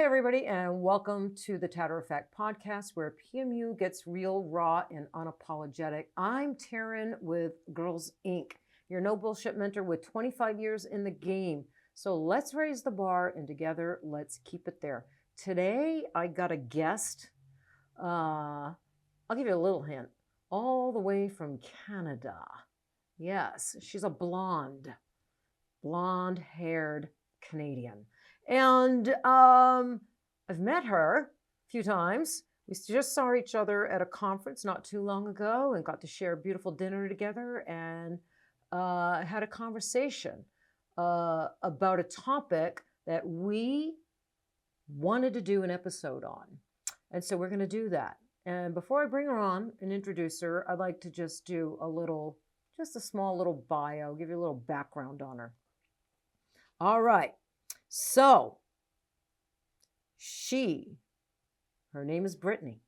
Hey, everybody, and welcome to the Tatter-a-fact Podcast, where PMU gets real, raw, and unapologetic. I'm Teryn with Girls Inc., your no bullshit mentor with 25 years in the game. So let's raise the bar, and together, let's keep it there. Today, I got a guest. I'll give you a little hint. All the way from Canada. Yes, she's a blonde-haired Canadian. And I've met her a few times. We just saw each other at a conference not too long ago and got to share a beautiful dinner together and had a conversation about a topic that we wanted to do an episode on. And so we're going to do that. And before I bring her on and introduce her, I'd like to just do a small little bio, give you a little background on her. All right. So, her name is Brittany,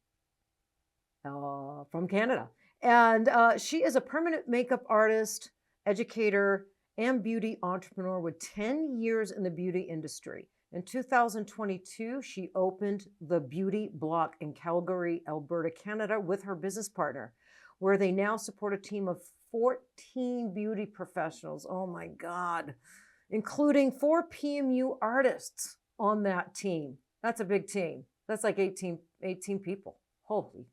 from Canada. And she is a permanent makeup artist, educator, and beauty entrepreneur with 10 years in the beauty industry. In 2022, she opened the Beauty Block in Calgary, Alberta, Canada, with her business partner, where they now support a team of 14 beauty professionals. Oh my God. Including 4 PMU artists on that team. That's a big team. That's like 18 people. Holy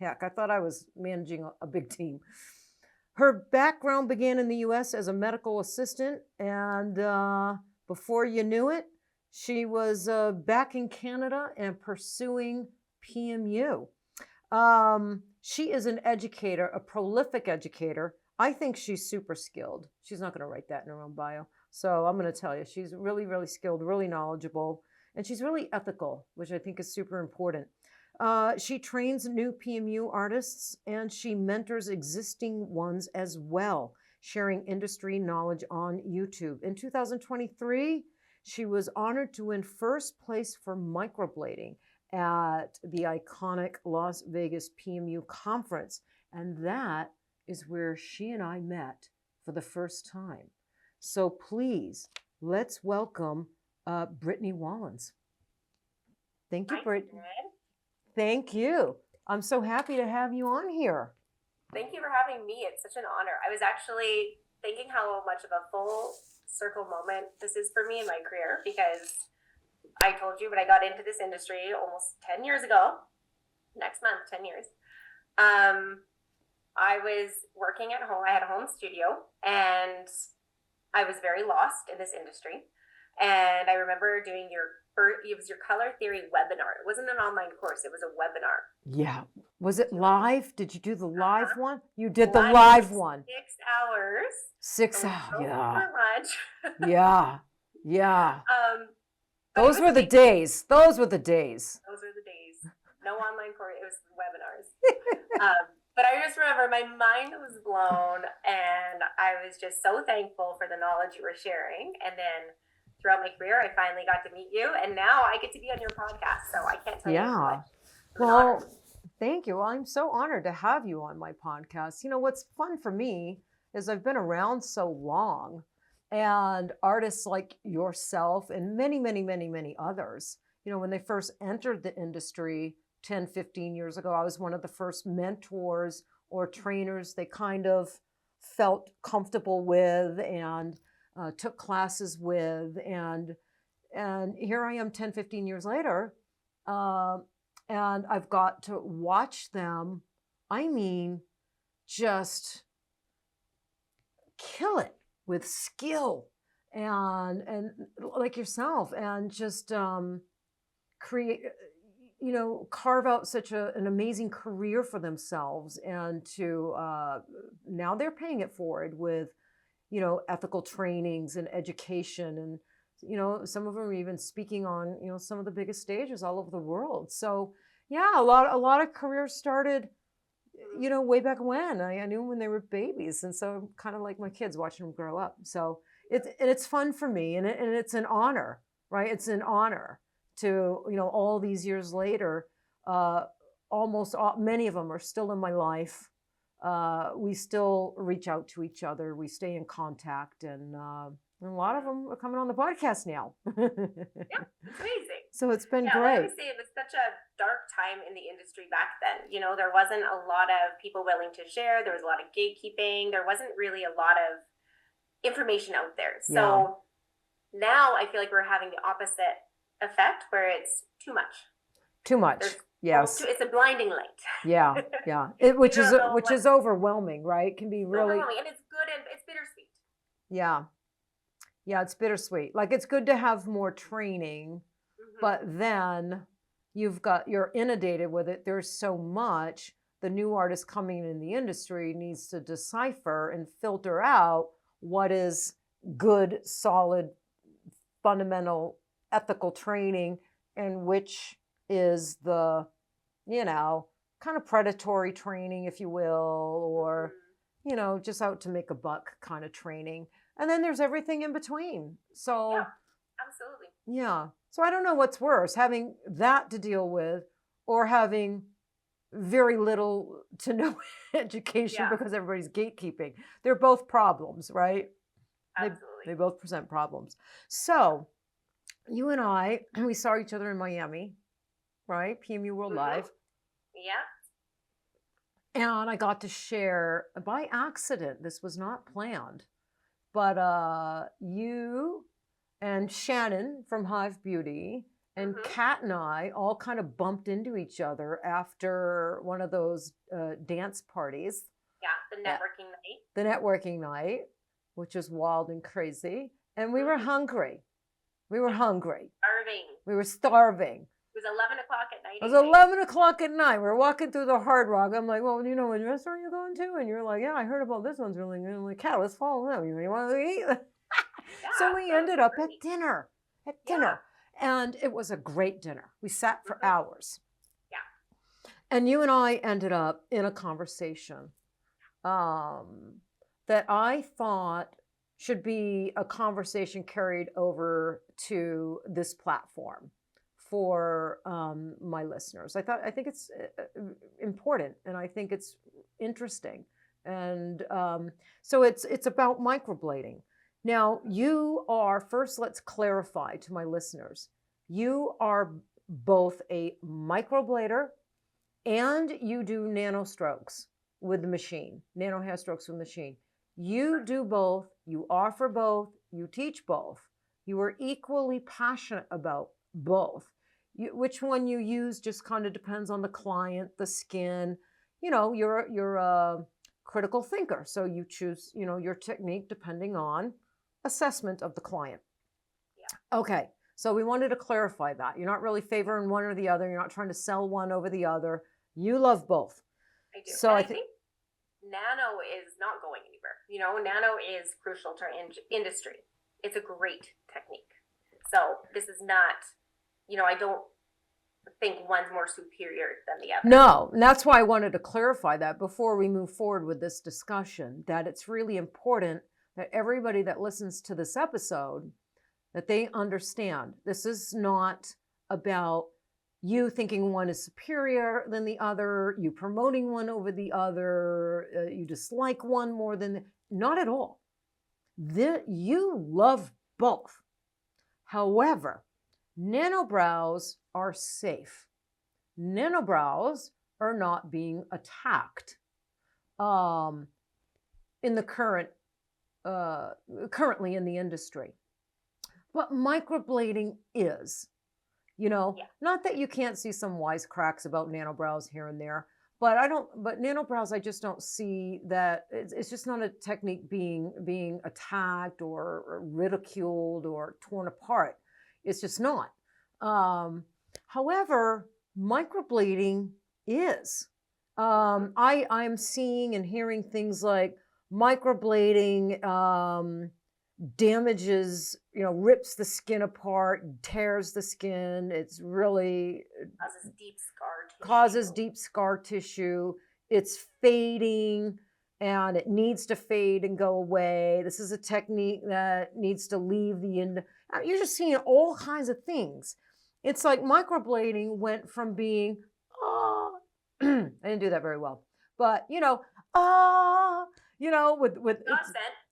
heck, I thought I was managing a big team. Her background began in the US as a medical assistant, and before you knew it, she was back in Canada and pursuing PMU. She is an educator, a prolific educator. I think she's super skilled. She's not going to write that in her own bio. So I'm going to tell you, she's really, really skilled, really knowledgeable, and she's really ethical, which I think is super important. She trains new PMU artists, and she mentors existing ones as well, sharing industry knowledge on YouTube. In 2023, she was honored to win first place for microblading at the iconic Las Vegas PMU conference. And that is where she and I met for the first time. So please, let's welcome Brittany Wallins. Thank you, Brittany. Thank you. I'm so happy to have you on here. Thank you for having me. It's such an honor. I was actually thinking how much of a full circle moment this is for me in my career, because I told you when I got into this industry almost 10 years ago, next month, 10 years, I was working at home. I had a home studio, and I was very lost in this industry. And I remember doing it was your color theory webinar. It wasn't an online course. It was a webinar. Yeah. Was it live? Did you do the live one? You did the live one. 6 hours. 6 hours. Yeah. For lunch. Yeah. Yeah. Those were the days. No online course. It was webinars. But I just remember my mind was blown, and I was just so thankful for the knowledge you were sharing. And then throughout my career, I finally got to meet you, and now I get to be on your podcast. So I can't tell you how much. Well, thank you. Well, I'm so honored to have you on my podcast. You know, what's fun for me is I've been around so long, and artists like yourself and many, many, many, many others, you know, when they first entered the industry 10, 15 years ago, I was one of the first mentors or trainers they kind of felt comfortable with and took classes with. And here I am 10, 15 years later, and I've got to watch them, just kill it with skill and like yourself, and just create, carve out such an amazing career for themselves, and to now they're paying it forward with, ethical trainings and education, and some of them are even speaking on some of the biggest stages all over the world. So yeah, a lot of careers started way back when. I knew when they were babies, and so kind of like my kids, watching them grow up. So it's fun for me, and it's an honor, right? It's an honor to, all these years later, many of them are still in my life. We still reach out to each other. We stay in contact, and a lot of them are coming on the podcast now. Yeah, it's amazing. So it's been Yeah, great. I would say it was such a dark time in the industry back then. You know, there wasn't a lot of people willing to share. There was a lot of gatekeeping. There wasn't really a lot of information out there. Yeah. So now I feel like we're having the opposite effect where it's too much. Too much. Yes. It's a blinding light. Yeah. Yeah. Which is overwhelming, right? It can be really overwhelming, and it's good and it's bittersweet. Yeah. Yeah, it's bittersweet. Like it's good to have more training, but then you're inundated with it. There's so much. The new artist coming in the industry needs to decipher and filter out what is good, solid, fundamental, ethical training and which is the, kind of predatory training, if you will, or, just out to make a buck kind of training. And then there's everything in between. So, yeah, absolutely. Yeah. So I don't know what's worse, having that to deal with or having very little to no education because everybody's gatekeeping. They're both problems, right? Absolutely. They both present problems. So you and I, we saw each other in Miami, right? PMU World Live. Yeah. And I got to share by accident. This was not planned. But you and Shannon from Hive Beauty and Kat and I all kind of bumped into each other after one of those dance parties. Yeah, the networking night. The networking night, which is wild and crazy. And we were hungry. We were hungry. Starving. We were starving. It was 11 o'clock at night. It was 11 o'clock at night. We were walking through the Hard Rock. I'm like, well, what restaurant you're going to? And you're like, yeah, I heard about this one's really good. I'm like, Kat, let's follow them. You want to eat? So we ended up at dinner. And it was a great dinner. We sat for hours. Yeah. And you and I ended up in a conversation that I thought should be a conversation carried over to this platform for my listeners. I think it's important, and I think it's interesting. And so it's about microblading. Now, first let's clarify to my listeners, you are both a microblader and you do nano strokes with the machine, nano hair strokes with the machine. You do both, you offer both, you teach both. You are equally passionate about both. Which one you use just kind of depends on the client, the skin. You're a critical thinker, so you choose, your technique depending on assessment of the client. Yeah. Okay, so we wanted to clarify that. You're not really favoring one or the other. You're not trying to sell one over the other. You love both. I do. So I think nano is not going anywhere. Nano is crucial to our industry. It's a great technique. So this is not, I don't think one's more superior than the other. No, and that's why I wanted to clarify that before we move forward with this discussion, that it's really important that everybody that listens to this episode, that they understand this is not about you thinking one is superior than the other, you promoting one over the other, you dislike one more than not at all. You love both. However, nanobrows are safe. Nanobrows are not being attacked in the currently in the industry. But microblading is, not that you can't see some wisecracks about nanobrows here and there, but nanobrows, I just don't see that. It's just not a technique being attacked or ridiculed or torn apart. It's just not. However, microblading is. I'm seeing and hearing things like microblading damages, rips the skin apart, tears the skin. It's really causes deep scar tissue. It's fading and it needs to fade and go away. This is a technique that needs to leave the end. You're just seeing all kinds of things. It's like microblading went from being, I didn't do that very well, but with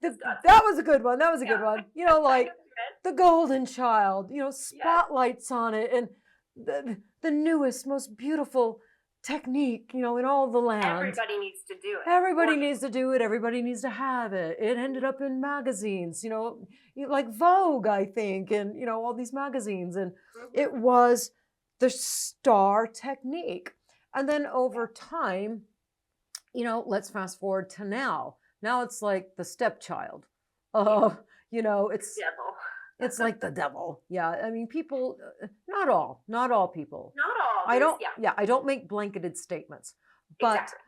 that was a good one. That was a good one. the golden child, spotlights on it, and the newest, most beautiful technique, in all the land. Everybody needs to do it. Everybody needs to do it. Everybody needs to have it. It ended up in magazines, like Vogue, I think, and, all these magazines. And it was the star technique. And then over time, let's fast forward to now. Now it's like the stepchild. It's devil. It's like the devil. Yeah. I mean, people, not all people. Not all. I don't make blanketed statements, but Exactly.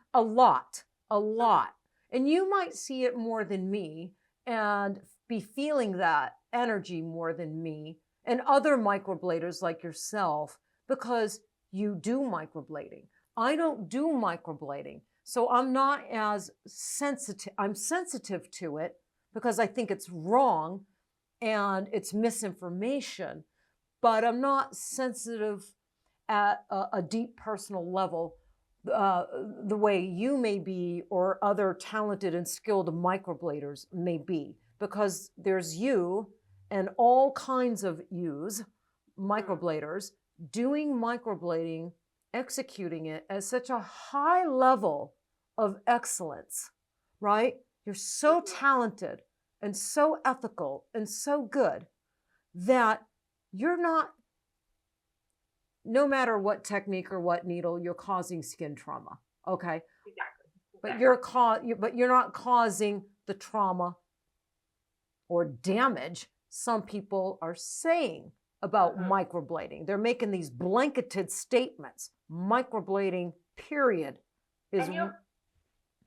a lot. And you might see it more than me and be feeling that energy more than me and other microbladers like yourself, because you do microblading. I don't do microblading. So I'm not as sensitive. I'm sensitive to it because I think it's wrong and it's misinformation, but I'm not sensitive at a deep personal level the way you may be or other talented and skilled microbladers may be, because there's you and all kinds of yous, microbladers, doing microblading, executing it at such a high level of excellence, right? You're so talented and so ethical and so good that you're not, no matter what technique or what needle, you're causing skin trauma, okay? Exactly. But you're not causing the trauma or damage some people are saying about microblading. They're making these blanketed statements. Microblading, period, is... And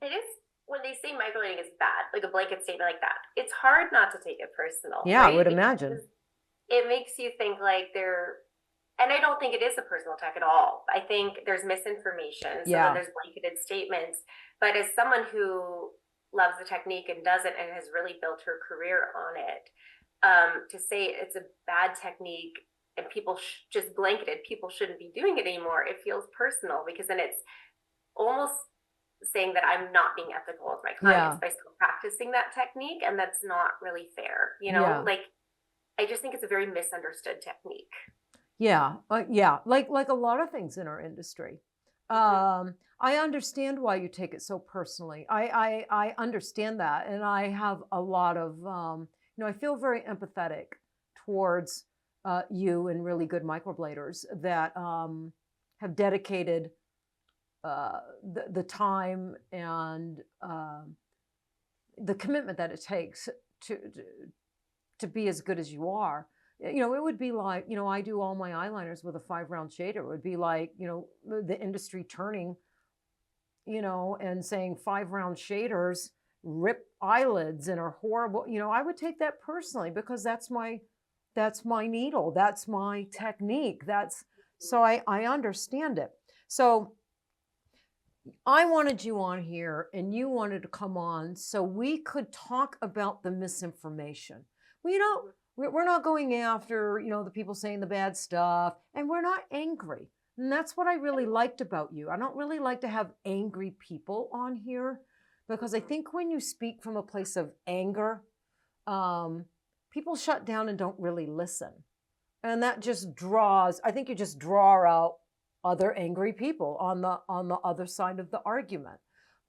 it is, when they say microblading is bad, like a blanket statement like that, it's hard not to take it personal. Yeah, right? I would imagine. It makes you think like and I don't think it is a personal attack at all. I think there's misinformation. So then there's blanketed statements. But as someone who loves the technique and does it and has really built her career on it, to say it's a bad technique and people just blanketed, people shouldn't be doing it anymore, it feels personal, because then it's almost saying that I'm not being ethical with my clients by still practicing that technique, and that's not really fair. Like, I just think it's a very misunderstood technique. Yeah, like a lot of things in our industry. I understand why you take it so personally. I understand that, and I have a lot of I feel very empathetic towards you and really good microbladers that have dedicated the time and the commitment that it takes to be as good as you are. It would be like, I do all my eyeliners with a 5-round shader. It would be like, the industry turning, and saying 5-round shaders rip eyelids and are horrible. I would take that personally, because that's my needle. That's my technique. So I understand it. So I wanted you on here and you wanted to come on so we could talk about the misinformation. We're not going after, the people saying the bad stuff, and we're not angry. And that's what I really liked about you. I don't really like to have angry people on here, because I think when you speak from a place of anger, people shut down and don't really listen. And that just I think you just draw out other angry people on the other side of the argument.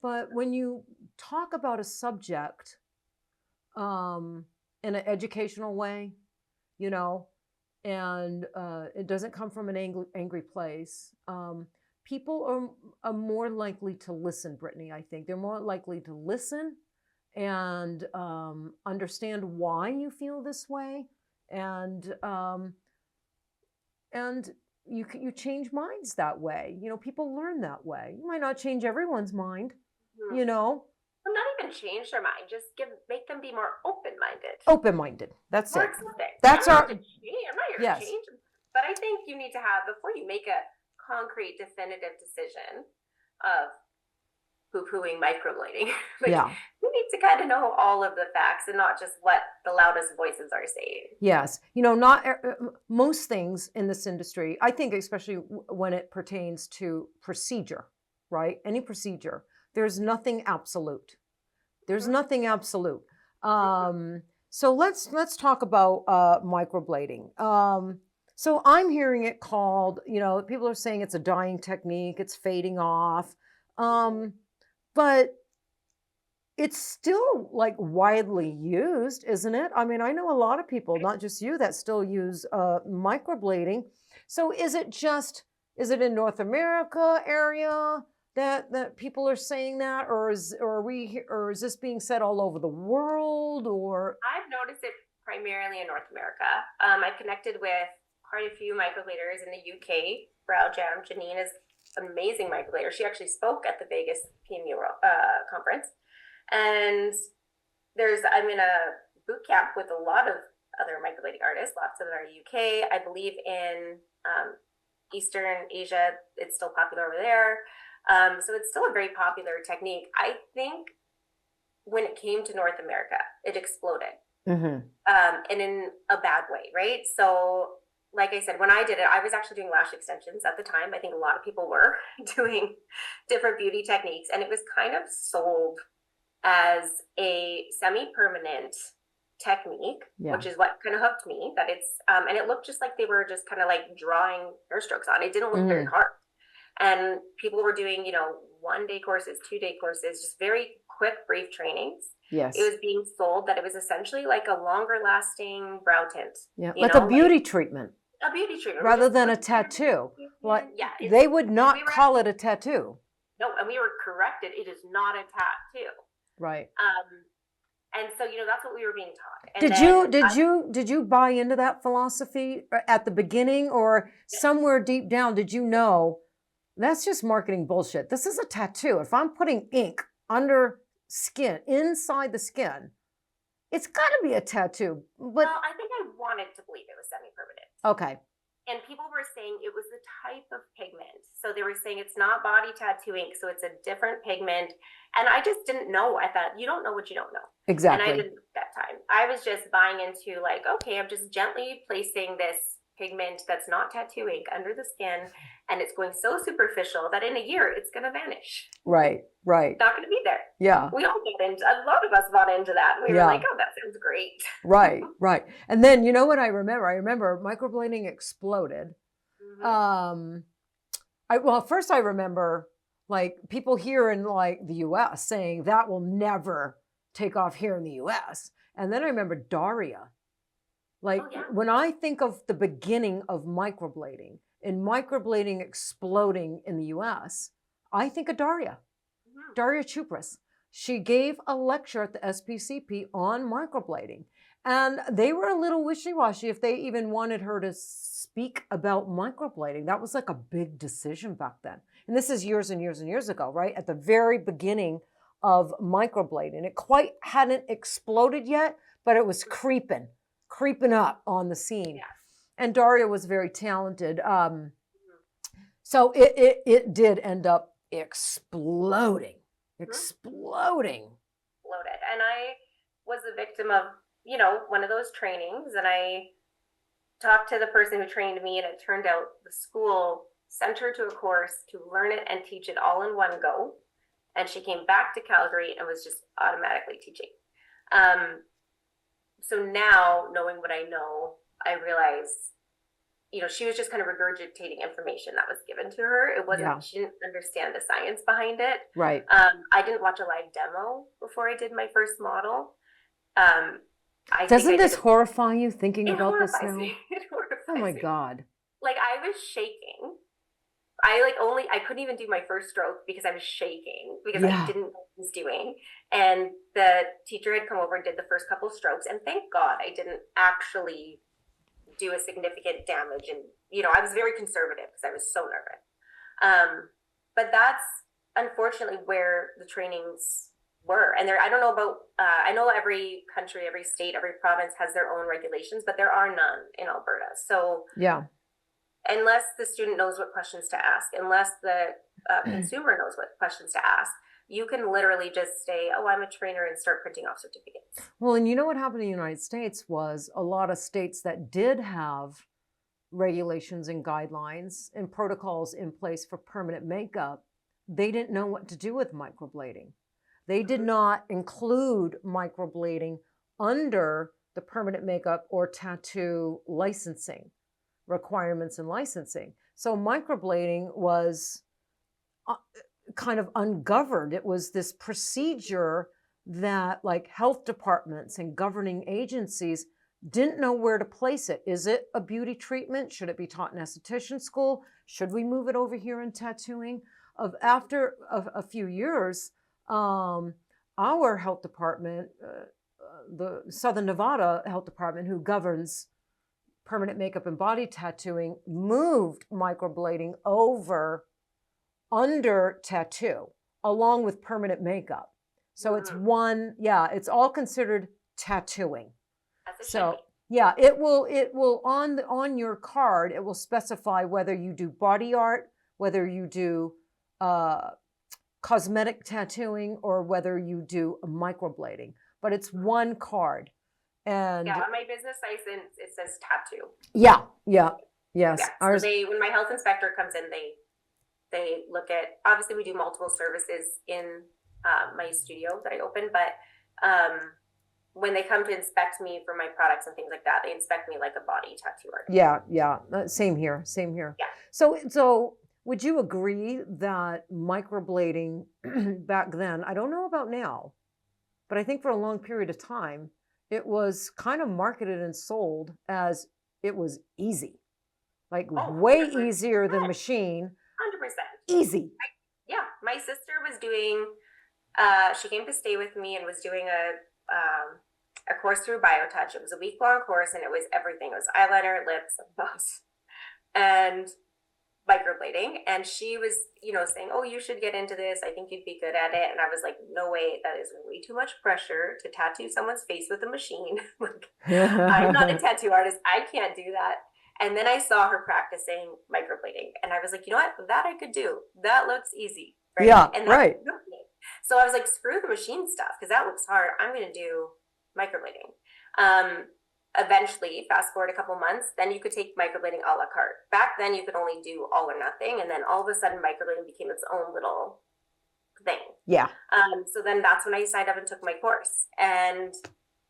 But when you talk about a subject, in an educational way, and it doesn't come from an angry place, people are more likely to listen, Brittany, I think. They're more likely to listen and understand why you feel this way, and you change minds that way. People learn that way. You might not change everyone's mind, Well, not even change their mind. Just make them be more open-minded. Open-minded. That's more it. Accepting. That's I'm our. not here to change. But I think you need to have, before you make a concrete, definitive decision of poo-pooing microblading, you need to kind of know all of the facts and not just what the loudest voices are saying. Yes. Not most things in this industry, I think, especially when it pertains to procedure, right? Any procedure. There's nothing absolute. There's nothing absolute. So let's talk about microblading. So I'm hearing it called, people are saying it's a dying technique, it's fading off, but it's still like widely used, isn't it? I mean, I know a lot of people, not just you, that still use microblading. So is it in North America area that people are saying that, or is this being said all over the world, or? I've noticed it primarily in North America. I've connected with quite a few microbladers in the UK. Brow Jam Janine is an amazing microblader. She actually spoke at the Vegas PMU conference. And I'm in a boot camp with a lot of other microblading artists. Lots of them are UK. I believe in Eastern Asia, it's still popular over there. So it's still a very popular technique. I think when it came to North America, it exploded. And in a bad way, right? So like I said, when I did it, I was actually doing lash extensions at the time. I think a lot of people were doing different beauty techniques, and it was kind of sold as a semi-permanent technique, which is what kind of hooked me, that it's, and it looked just like they were just kind of like drawing hair strokes on. It didn't look very hard. And people were doing, 1-day courses, 2-day courses, just very quick, brief trainings. Yes. It was being sold that it was essentially like a longer lasting brow tint. Yeah, like a beauty treatment. A beauty treatment. Rather than a tattoo. Like, they would not call it a tattoo. No, and we were corrected. It is not a tattoo. Right. And so, that's what we were being taught. And did you buy into that philosophy at the beginning, or somewhere deep down did you know that's just marketing bullshit? This is a tattoo. If I'm putting ink under skin, inside the skin, it's got to be a tattoo. But well, I think I wanted to believe it was semi-permanent. Okay. And people were saying it was the type of pigment. So they were saying it's not body tattoo ink, so it's a different pigment. And I just didn't know. I thought, you don't know what you don't know. Exactly. And I didn't at that time. I was just buying into like, okay, I'm just gently placing this pigment that's not tattoo ink under the skin, and it's going so superficial that in a year it's going to vanish. Right. It's not going to be there. Yeah. We all get into, a lot of us bought into that. We were like, oh, that sounds great. Right. And then, you know what I remember? I remember microblading exploded. First I remember like people here in like the US saying that will never take off here in the US. And then I remember Daria. Like when I think of the beginning of microblading and microblading exploding in the US, I think of Daria Chupras. She gave a lecture at the SPCP on microblading, and they were a little wishy-washy if they even wanted her to speak about microblading. That was like a big decision back then. And this is years and years and years ago, right? At the very beginning of microblading. It quite hadn't exploded yet, but it was creeping up on the scene. Yes. And Daria was very talented. So it did end up exploding. And I was a victim of, one of those trainings, and I talked to the person who trained me, and it turned out the school sent her to a course to learn it and teach it all in one go. And she came back to Calgary and was just automatically teaching. So now, knowing what I know, I realize, she was just kind of regurgitating information that was given to her. It wasn't, she didn't understand the science behind it. Right. I didn't watch a live demo before I did my first model. Doesn't this horrify you thinking about this now? It horrifies Oh my me. God. Like I was shaking. I couldn't even do my first stroke because I was shaking because I didn't know what I was doing. And the teacher had come over and did the first couple strokes, and thank God I didn't actually do a significant damage. And, I was very conservative because I was so nervous. But that's unfortunately where the trainings were. And I don't know about, I know every country, every state, every province has their own regulations, but there are none in Alberta. So unless the student knows what questions to ask, unless the consumer knows what questions to ask, you can literally just say, oh, I'm a trainer, and start printing off certificates. Well, and you know what happened in the United States was a lot of states that did have regulations and guidelines and protocols in place for permanent makeup, they didn't know what to do with microblading. They did not include microblading under the permanent makeup or tattoo licensing requirements and licensing. So microblading was kind of ungoverned. It was this procedure that like health departments and governing agencies didn't know where to place it. Is it a beauty treatment? Should it be taught in esthetician school? Should we move it over here in tattooing? After a few years, our health department, the Southern Nevada Health Department, who governs permanent makeup and body tattooing, moved microblading over under tattoo along with permanent makeup. So it's one, it's all considered tattooing. So yeah, it will on your card, it will specify whether you do body art, whether you do cosmetic tattooing, or whether you do microblading. But it's one card. And on my business license, it says tattoo. Yes. Yeah. So when my health inspector comes in, they look at, obviously we do multiple services in my studio that I open, but when they come to inspect me for my products and things like that, they inspect me like a body tattoo artist. Yeah. Same here. Yeah. So would you agree that microblading back then, I don't know about now, but I think for a long period of time, it was kind of marketed and sold as it was easy, like way 100%. Easier than machine. 100%. Easy. My sister was doing, she came to stay with me and was doing a course through BioTouch. It was a week-long course, and it was everything. It was eyeliner, lips, and bows, and microblading. And she was, saying, oh, you should get into this. I think you'd be good at it. And I was like, no way. That is way too much pressure to tattoo someone's face with a machine. I'm not a tattoo artist. I can't do that. And then I saw her practicing microblading, and I was like, you know what? That I could do. That looks easy. Right? Yeah, and right. So I was like, screw the machine stuff, because that looks hard. I'm going to do microblading. Eventually, fast forward a couple months, then you could take microblading a la carte. Back then, you could only do all or nothing, and then all of a sudden, microblading became its own little thing. Yeah. So then that's when I signed up and took my course. And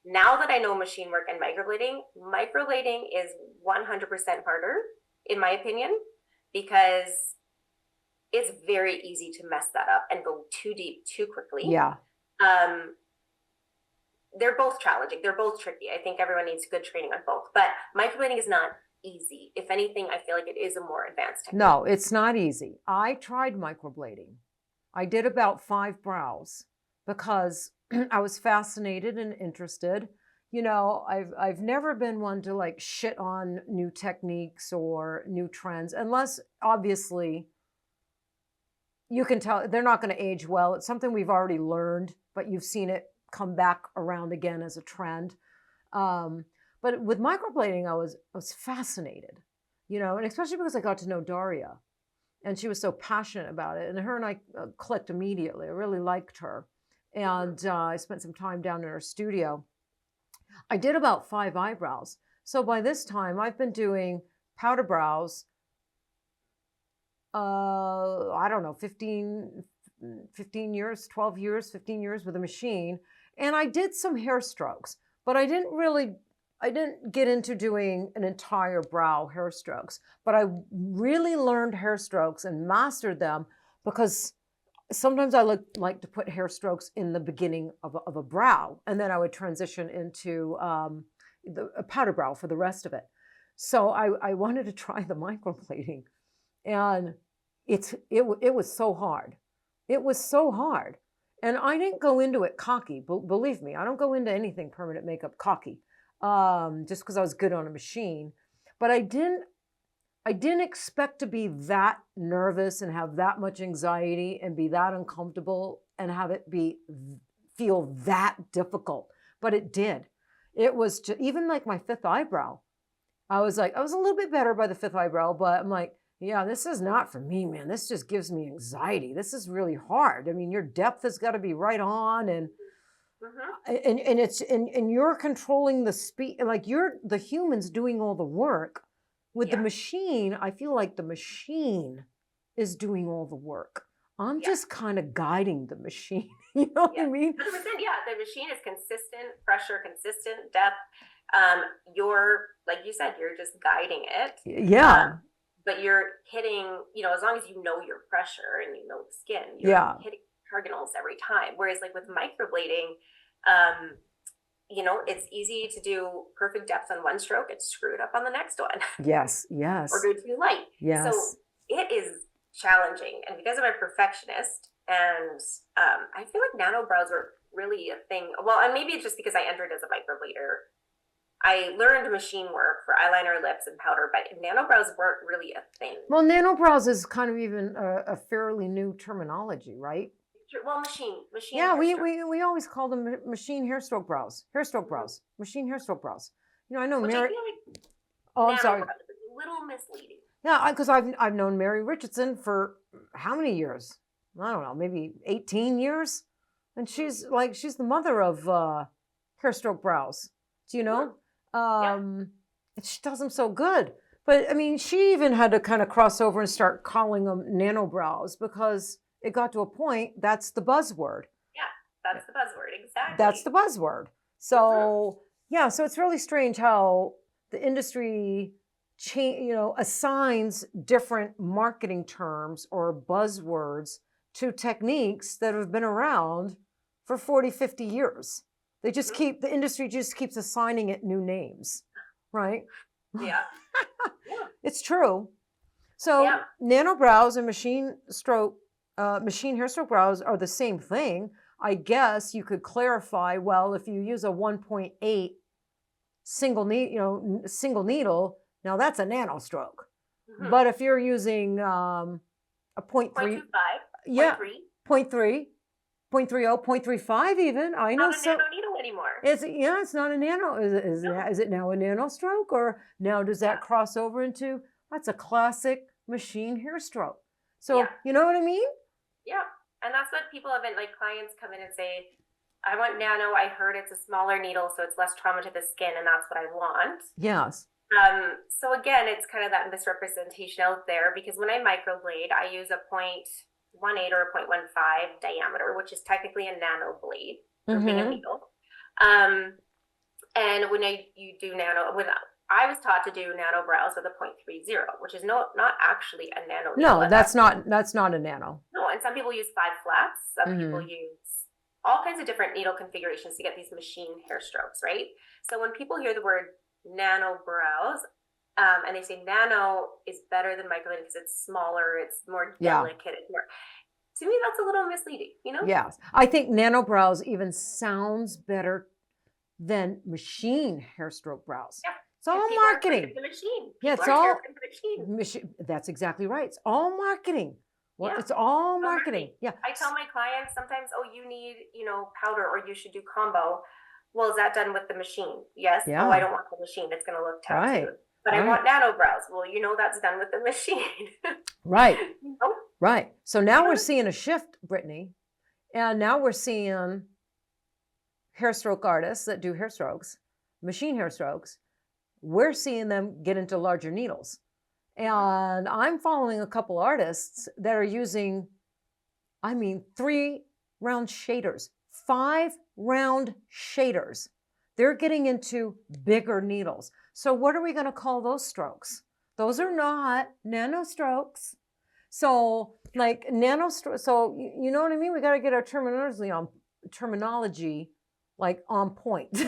now that I know machine work and microblading is 100% harder, in my opinion, because it's very easy to mess that up and go too deep too quickly. Yeah. They're both challenging. They're both tricky. I think everyone needs good training on both. But microblading is not easy. If anything, I feel like it is a more advanced technique. No, it's not easy. I tried microblading. I did about 5 brows because I was fascinated and interested. I've never been one to like shit on new techniques or new trends, unless obviously you can tell they're not going to age well. It's something we've already learned, but you've seen it come back around again as a trend. But with microblading, I was fascinated, and especially because I got to know Daria, and she was so passionate about it. And her and I clicked immediately. I really liked her. And I spent some time down in her studio. I did about 5 eyebrows. So by this time, I've been doing powder brows, I don't know, 15 years, 12 years, 15 years with a machine. And I did some hair strokes, but I didn't get into doing an entire brow hair strokes, but I really learned hair strokes and mastered them, because sometimes I like to put hair strokes in the beginning of a brow, and then I would transition into a powder brow for the rest of it. So I wanted to try the microblading, and it was so hard. It was so hard. And I didn't go into it cocky. Believe me, I don't go into anything permanent makeup cocky, just because I was good on a machine. But I didn't expect to be that nervous and have that much anxiety and be that uncomfortable and have it feel that difficult. But it did. It was just, even like my 5th eyebrow. I was a little bit better by the 5th eyebrow, but I'm like, yeah, this is not for me, man. This just gives me anxiety. This is really hard. I mean, your depth has got to be right on, and and you're controlling the speed. Like, you're the humans doing all the work. With the machine, I feel like the machine is doing all the work. I'm just kind of guiding the machine. You know what I mean? 100%, yeah. The machine is consistent, pressure, consistent depth. You're, like you said, you're just guiding it. Yeah. But you're hitting, as long as you know your pressure and you know the skin, you're hitting target every time. Whereas like with microblading, it's easy to do perfect depth on one stroke and screw it up on the next one. Yes. Or go too light. Yes. So it is challenging. And because I'm a perfectionist, and I feel like nano brows were really a thing. Well, and maybe it's just because I entered as a microblader. I learned machine work for eyeliner, lips, and powder, but nano brows weren't really a thing. Well, nano brows is kind of even a fairly new terminology, right? Well, machine. Yeah, we always call them machine hairstroke brows. Machine hairstroke brows. I know Which Mary. I feel like I'm sorry. Brows is a little misleading. Yeah, because I've known Mary Richardson for how many years? I don't know, maybe 18 years, and she's the mother of hairstroke brows. Do you know? And she does them so good. But I mean, she even had to kind of cross over and start calling them nano brows because it got to a point that's the buzzword. Yeah, that's the buzzword, exactly. That's the buzzword. So so it's really strange how the industry assigns different marketing terms or buzzwords to techniques that have been around for 40, 50 years. They just the industry just keeps assigning it new names, right? Yeah. It's true. So nano brows and machine hairstroke brows are the same thing. I guess you could clarify, well, if you use a 1.8 single needle, now that's a nano stroke. Mm-hmm. But if you're using a 0.3, 0.25, yeah, 0.3, 0.30, 0.35 even. I know. Not a nano needle anymore. It's not a nano. Is it now a nano stroke, or now does that cross over into that's a classic machine hair stroke? So you know what I mean? Yeah, and that's what people have been like. Clients come in and say, "I want nano. I heard it's a smaller needle, so it's less trauma to the skin, and that's what I want." Yes. So again, it's kind of that misrepresentation out there because when I microblade, I use a 0.18 or a 0.15 diameter, which is technically a nano blade for being a needle. And when you do nano, I was taught to do nano brows with a 0.30, which is not actually a nano needle. No, that's not a nano. No, and some people use 5 flats. Some people use all kinds of different needle configurations to get these machine hair strokes, right? So when people hear the word nano brows, and they say nano is better than microblading because it's smaller, it's more delicate, it's more. To me, that's a little misleading, Yes, I think nano brows even sounds better than machine hairstroke brows. Yeah. It's all marketing. The machine. Yeah, it's all machine. That's exactly right. It's all marketing. Well, it's all marketing. Yeah. I tell my clients sometimes, you need, powder, or you should do combo. Well, is that done with the machine? Yes. Yeah. Oh, I don't want the machine. It's going to look tattooed. Right. But I want nano brows. Well, that's done with the machine. Right. Right. So now we're seeing a shift, Brittany. And now we're seeing hairstroke artists that do hair strokes, machine hair strokes. We're seeing them get into larger needles. And I'm following a couple artists that are using, 3 round shaders, 5 round shaders. They're getting into bigger needles. So what are we going to call those strokes? Those are not nano strokes. So like nano stroke. So you know what I mean? We got to get our terminology like on point.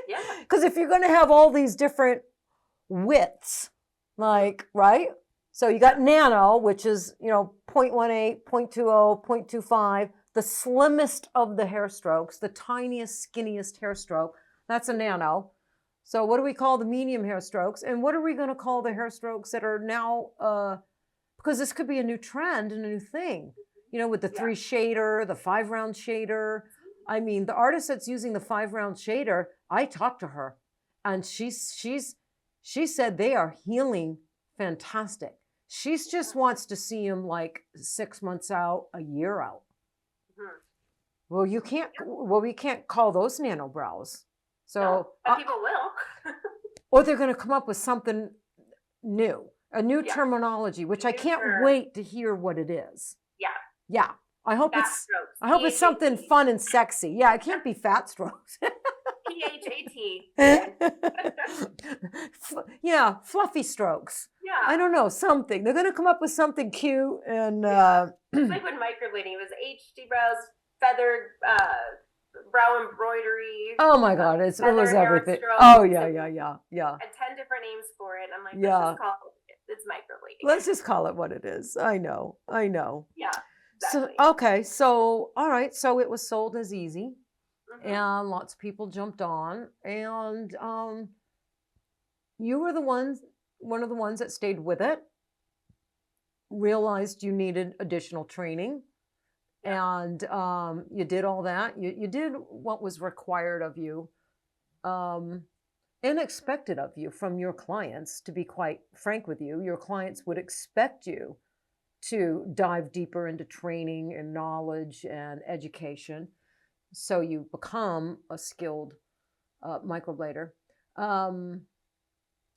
Yeah. Because if you're going to have all these different widths, right? So you got nano, which is, 0.18, 0.20, 0.25, the slimmest of the hair strokes, the tiniest, skinniest hair stroke. That's a nano. So what do we call the medium hair strokes? And what are we going to call the hair strokes that are now, because this could be a new trend and a new thing, with the 3 shader, the 5 round shader. The artist that's using the 5 round shader, I talked to her and she said they are healing fantastic. She just wants to see them like 6 months out, a year out. Well, we can't call those nano brows. So no, but people will. Or they're going to come up with something new, a new terminology, which I can't wait to hear what it is. Yeah. Yeah. I hope it's something fun and sexy. Yeah, it can't be fat strokes. Yeah, fluffy strokes. Yeah. I don't know, something. They're going to come up with something cute. And it's like when microblading, it was HD brows, feathered brow embroidery. oh my God, it was everything. strokes, Oh, yeah. and 10 different names for it. I'm like, let's just call it's microblading. Let's just call it what it is. I know. Yeah, exactly. So, okay, so, all right, so it was sold as easy. And lots of people jumped on, and you were one of the ones that stayed with it, realized you needed additional training, and you did all that. You did what was required of you, and expected of you from your clients. To be quite frank with you, your clients would expect you to dive deeper into training and knowledge and education, so you become a skilled microblader. And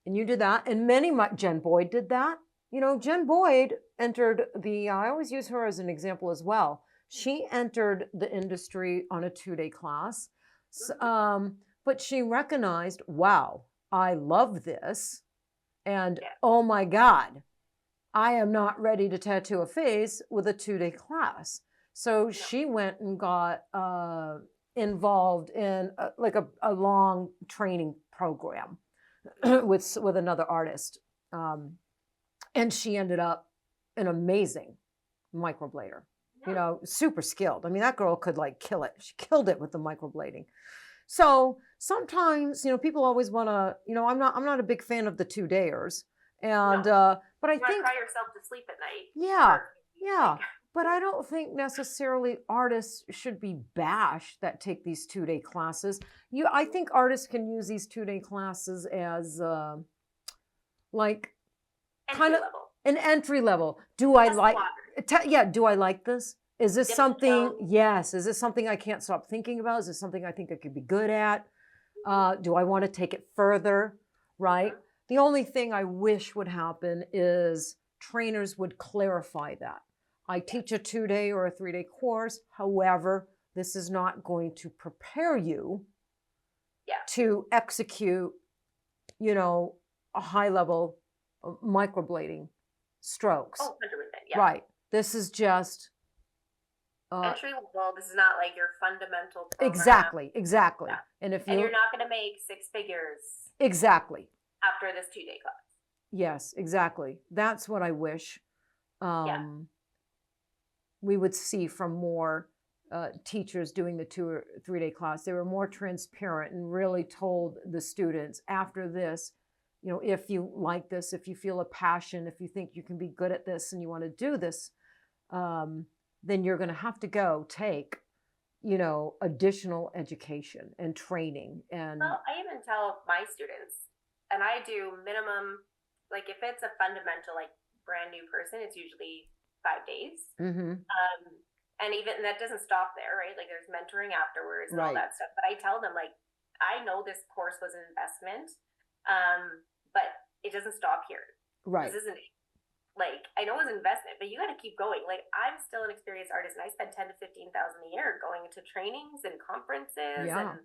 you did that. And Jen Boyd did that. You know, Jen Boyd entered I always use her as an example as well. She entered the industry on a 2-day class. But she recognized, wow, I love this. And oh my God, I am not ready to tattoo a face with a 2-day class. So she went and got involved in a long training program with another artist. And she ended up an amazing microblader, you know, super skilled. I mean, that girl could kill it. She killed it with the microblading. So sometimes, people always want to, I'm not a big fan of the 2-dayers. And, but I think cry yourself to sleep at night. Yeah. But I don't think necessarily artists should be bashed that take these 2-day classes. I think artists can use these 2-day classes as kind of an entry level. Do I like this? Is this something? Yes. Is this something I can't stop thinking about? Is this something I think I could be good at? Do I want to take it further? Right. The only thing I wish would happen is trainers would clarify that. I teach a 2-day or a 3-day course. However, this is not going to prepare you to execute, a high level microblading strokes. Oh, 100%. Right. This is just entry level. This is not like your fundamental program. Exactly. Yeah. And you're not going to make 6 figures. Exactly. After this 2-day class. Yes, exactly. That's what I wish we would see from more teachers doing the 2 or 3-day class. They were more transparent and really told the students, after this, if you like this, if you feel a passion, if you think you can be good at this and you want to do this, then you're going to have to go take, additional education and training. And well, I even tell my students, and I do minimum, if it's a fundamental, brand new person, it's usually 5 days. And even that doesn't stop there, right? There's mentoring afterwards and all that stuff. But I tell them, I know this course was an investment, but it doesn't stop here. Right. This isn't I know it was an investment, but you got to keep going. I'm still an experienced artist, and I spend $10,000 to $15,000 a year going to trainings and conferences, and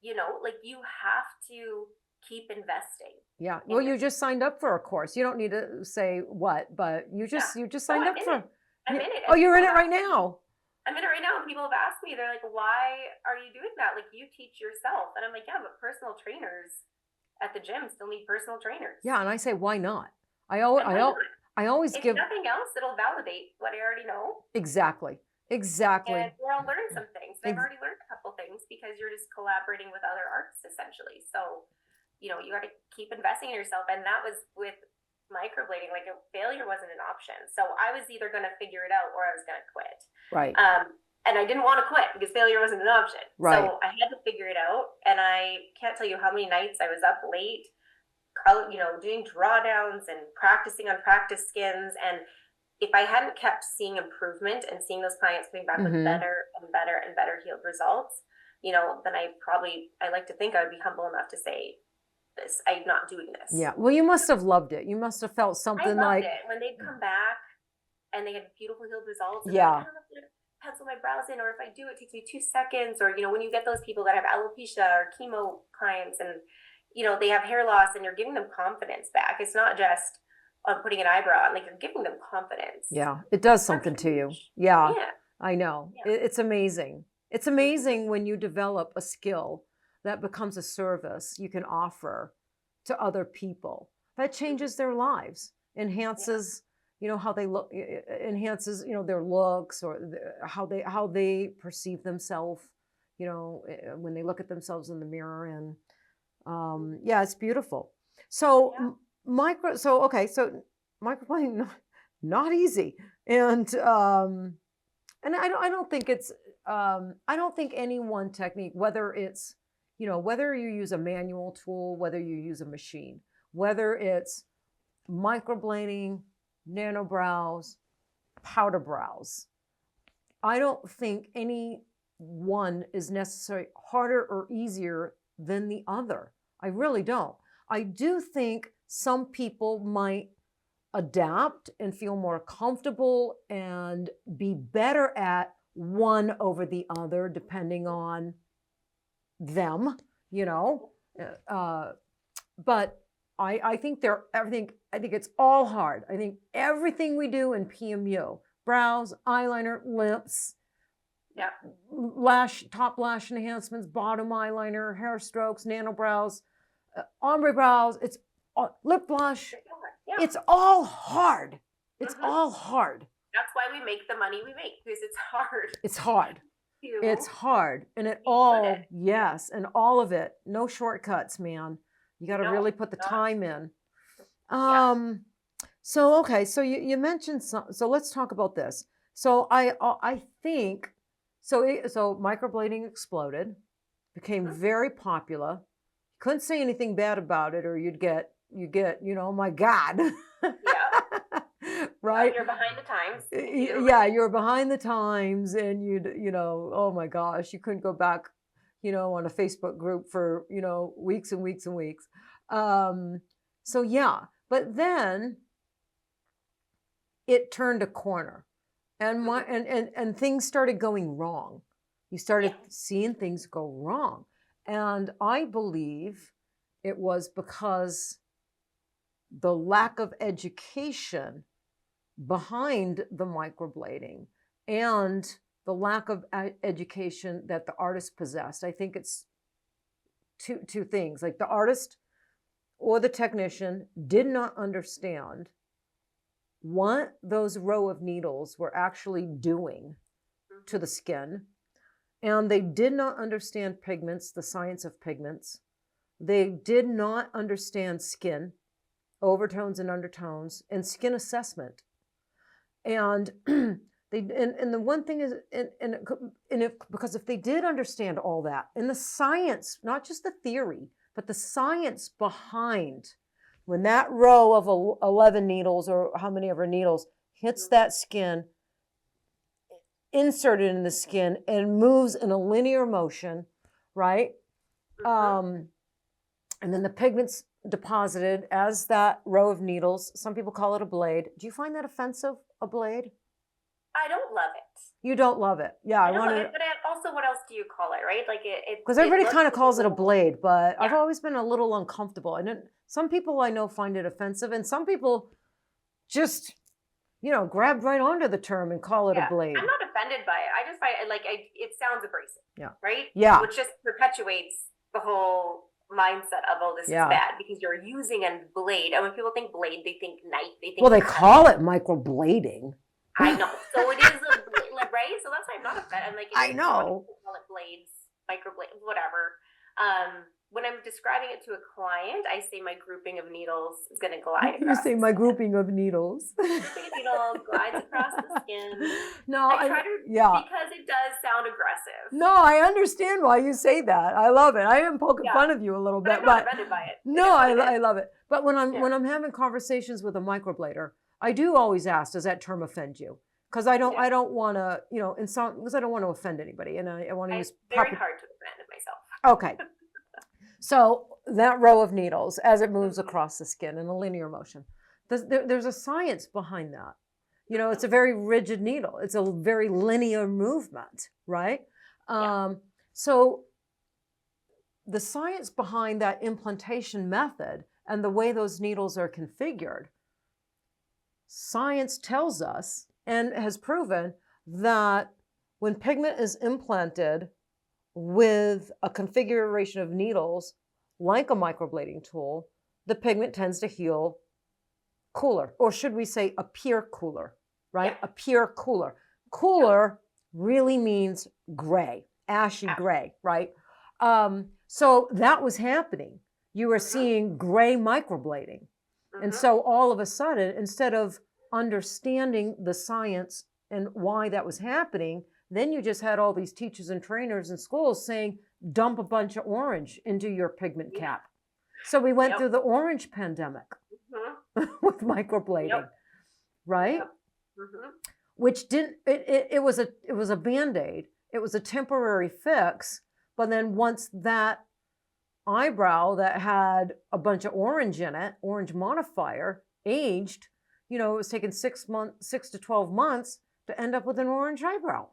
you have to keep investing. Yeah. Well, you just signed up for a course. You don't need to say what, but you just signed up for. I'm in it. Oh, you're in it right now. I'm in it right now, and people have asked me, they're like, "Why are you doing that? You teach yourself." And I'm like, "Yeah, but personal trainers at the gym still need personal trainers." Yeah, and I say, why not? I always give. If nothing else, it'll validate what I already know. Exactly. And we'll all learn some things. I've already learned a couple things because you're just collaborating with other artists, essentially. So, you got to keep investing in yourself. And that was with microblading. Failure wasn't an option. So I was either going to figure it out or I was going to quit. Right. And I didn't want to quit because failure wasn't an option. Right. So I had to figure it out. And I can't tell you how many nights I was up late, doing drawdowns and practicing on practice skins. And if I hadn't kept seeing improvement and seeing those clients coming back with better and better and better healed results, then I like to think I would be humble enough to say, I'm not doing this. Yeah. Well, you must have loved it. You must have felt something I loved it when they'd come back and they had beautiful healed results. And pencil my brows in, or if I do, it takes me 2 seconds. Or, when you get those people that have alopecia or chemo clients and, they have hair loss, and you're giving them confidence back. It's not just on putting an eyebrow on, like, you're giving them confidence. Yeah, it does something to you. Yeah, I know. Yeah. It's amazing. It's amazing when you develop a skill that becomes a service you can offer to other people. That changes their lives, enhances, how they look, enhances, their looks, or how they perceive themselves, when they look at themselves in the mirror. And it's beautiful. So microblading, not easy. And I don't think it's, I don't think any one technique, whether it's, whether you use a manual tool, whether you use a machine, whether it's microblading, nano brows, powder brows, I don't think any one is necessarily harder or easier than the other. I really don't. I do think some people might adapt and feel more comfortable and be better at one over the other, depending on them, but I think I think it's all hard. I think everything we do in PMU, brows, eyeliner, lips, top lash enhancements, bottom eyeliner, hair strokes, nano brows, ombre brows, it's lip blush. It's all hard. It's all hard. That's why we make the money we make, because it's hard. It's hard. It's hard. And and all of it. No shortcuts, man. You got to really put the time in. So you mentioned so let's talk about this. So I think so microblading exploded, became very popular. Couldn't say anything bad about it, or you get, oh my God. Right? You're behind the times. Yeah, you're behind the times, and oh my gosh, you couldn't go back, on a Facebook group for, weeks and weeks and weeks. But then it turned a corner, and and things started going wrong. You started seeing things go wrong. And I believe it was because the lack of education behind the microblading and the lack of education that the artist possessed. I think it's two things. Like, the artist or the technician did not understand what those row of needles were actually doing to the skin. And they did not understand pigments, the science of pigments. They did not understand skin, overtones and undertones, and skin assessment. And the one thing is, because if they did understand all that, and the science, not just the theory, but the science behind when that row of 11 needles, or how many ever needles, hits that skin, inserted in the skin, and moves in a linear motion, right? And then the pigment's deposited as that row of needles. Some people call it a blade. Do you find that offensive, a blade? I don't love it. You don't love it. Yeah, I don't love it, but also, what else do you call it, right? Like, because everybody kind of calls it a blade, but I've always been a little uncomfortable. And some people I know find it offensive, and some people just, grab right onto the term and call it a blade. I'm not offended by it. I just find it, it sounds abrasive. Yeah. Right? Yeah. Which just perpetuates the whole mindset of, this is bad, because you're using a blade. And when people think blade, they think knife. They think. Well, they call it microblading. I know. So it is a blade, right? So that's why I'm not offended. I'm like, I know. Call it blades, microblade, whatever. When I'm describing it to a client, I say my grouping of needles is going to glide across. You say my grouping of needles. Needle glides across the skin. No, I try to, because it does sound aggressive. No, I understand why you say that. I love it. I am poking fun of you a little bit, I'm not offended by it. No, I love it. But when I'm having conversations with a microblader, I do always ask, does that term offend you? Because I don't want to, because I don't want to offend anybody, and I want to use. It's very hard to offend myself. Okay. So that row of needles, as it moves across the skin in a linear motion, there's a science behind that. It's a very rigid needle. It's a very linear movement, right? So the science behind that implantation method and the way those needles are configured, science tells us and has proven that when pigment is implanted with a configuration of needles like a microblading tool, the pigment tends to heal cooler, or should we say appear cooler, right? Yeah. Appear cooler. Cooler really means gray, ashy gray, right? So that was happening. You were seeing gray microblading. And so all of a sudden, instead of understanding the science and why that was happening, then you just had all these teachers and trainers in schools saying, dump a bunch of orange into your pigment cap. So we went through the orange pandemic with microblading, right? Which didn't, it was a Band-Aid. It was a temporary fix. But then once that eyebrow that had a bunch of orange in it, orange modifier, aged, it was taking 6 to 12 months to end up with an orange eyebrow.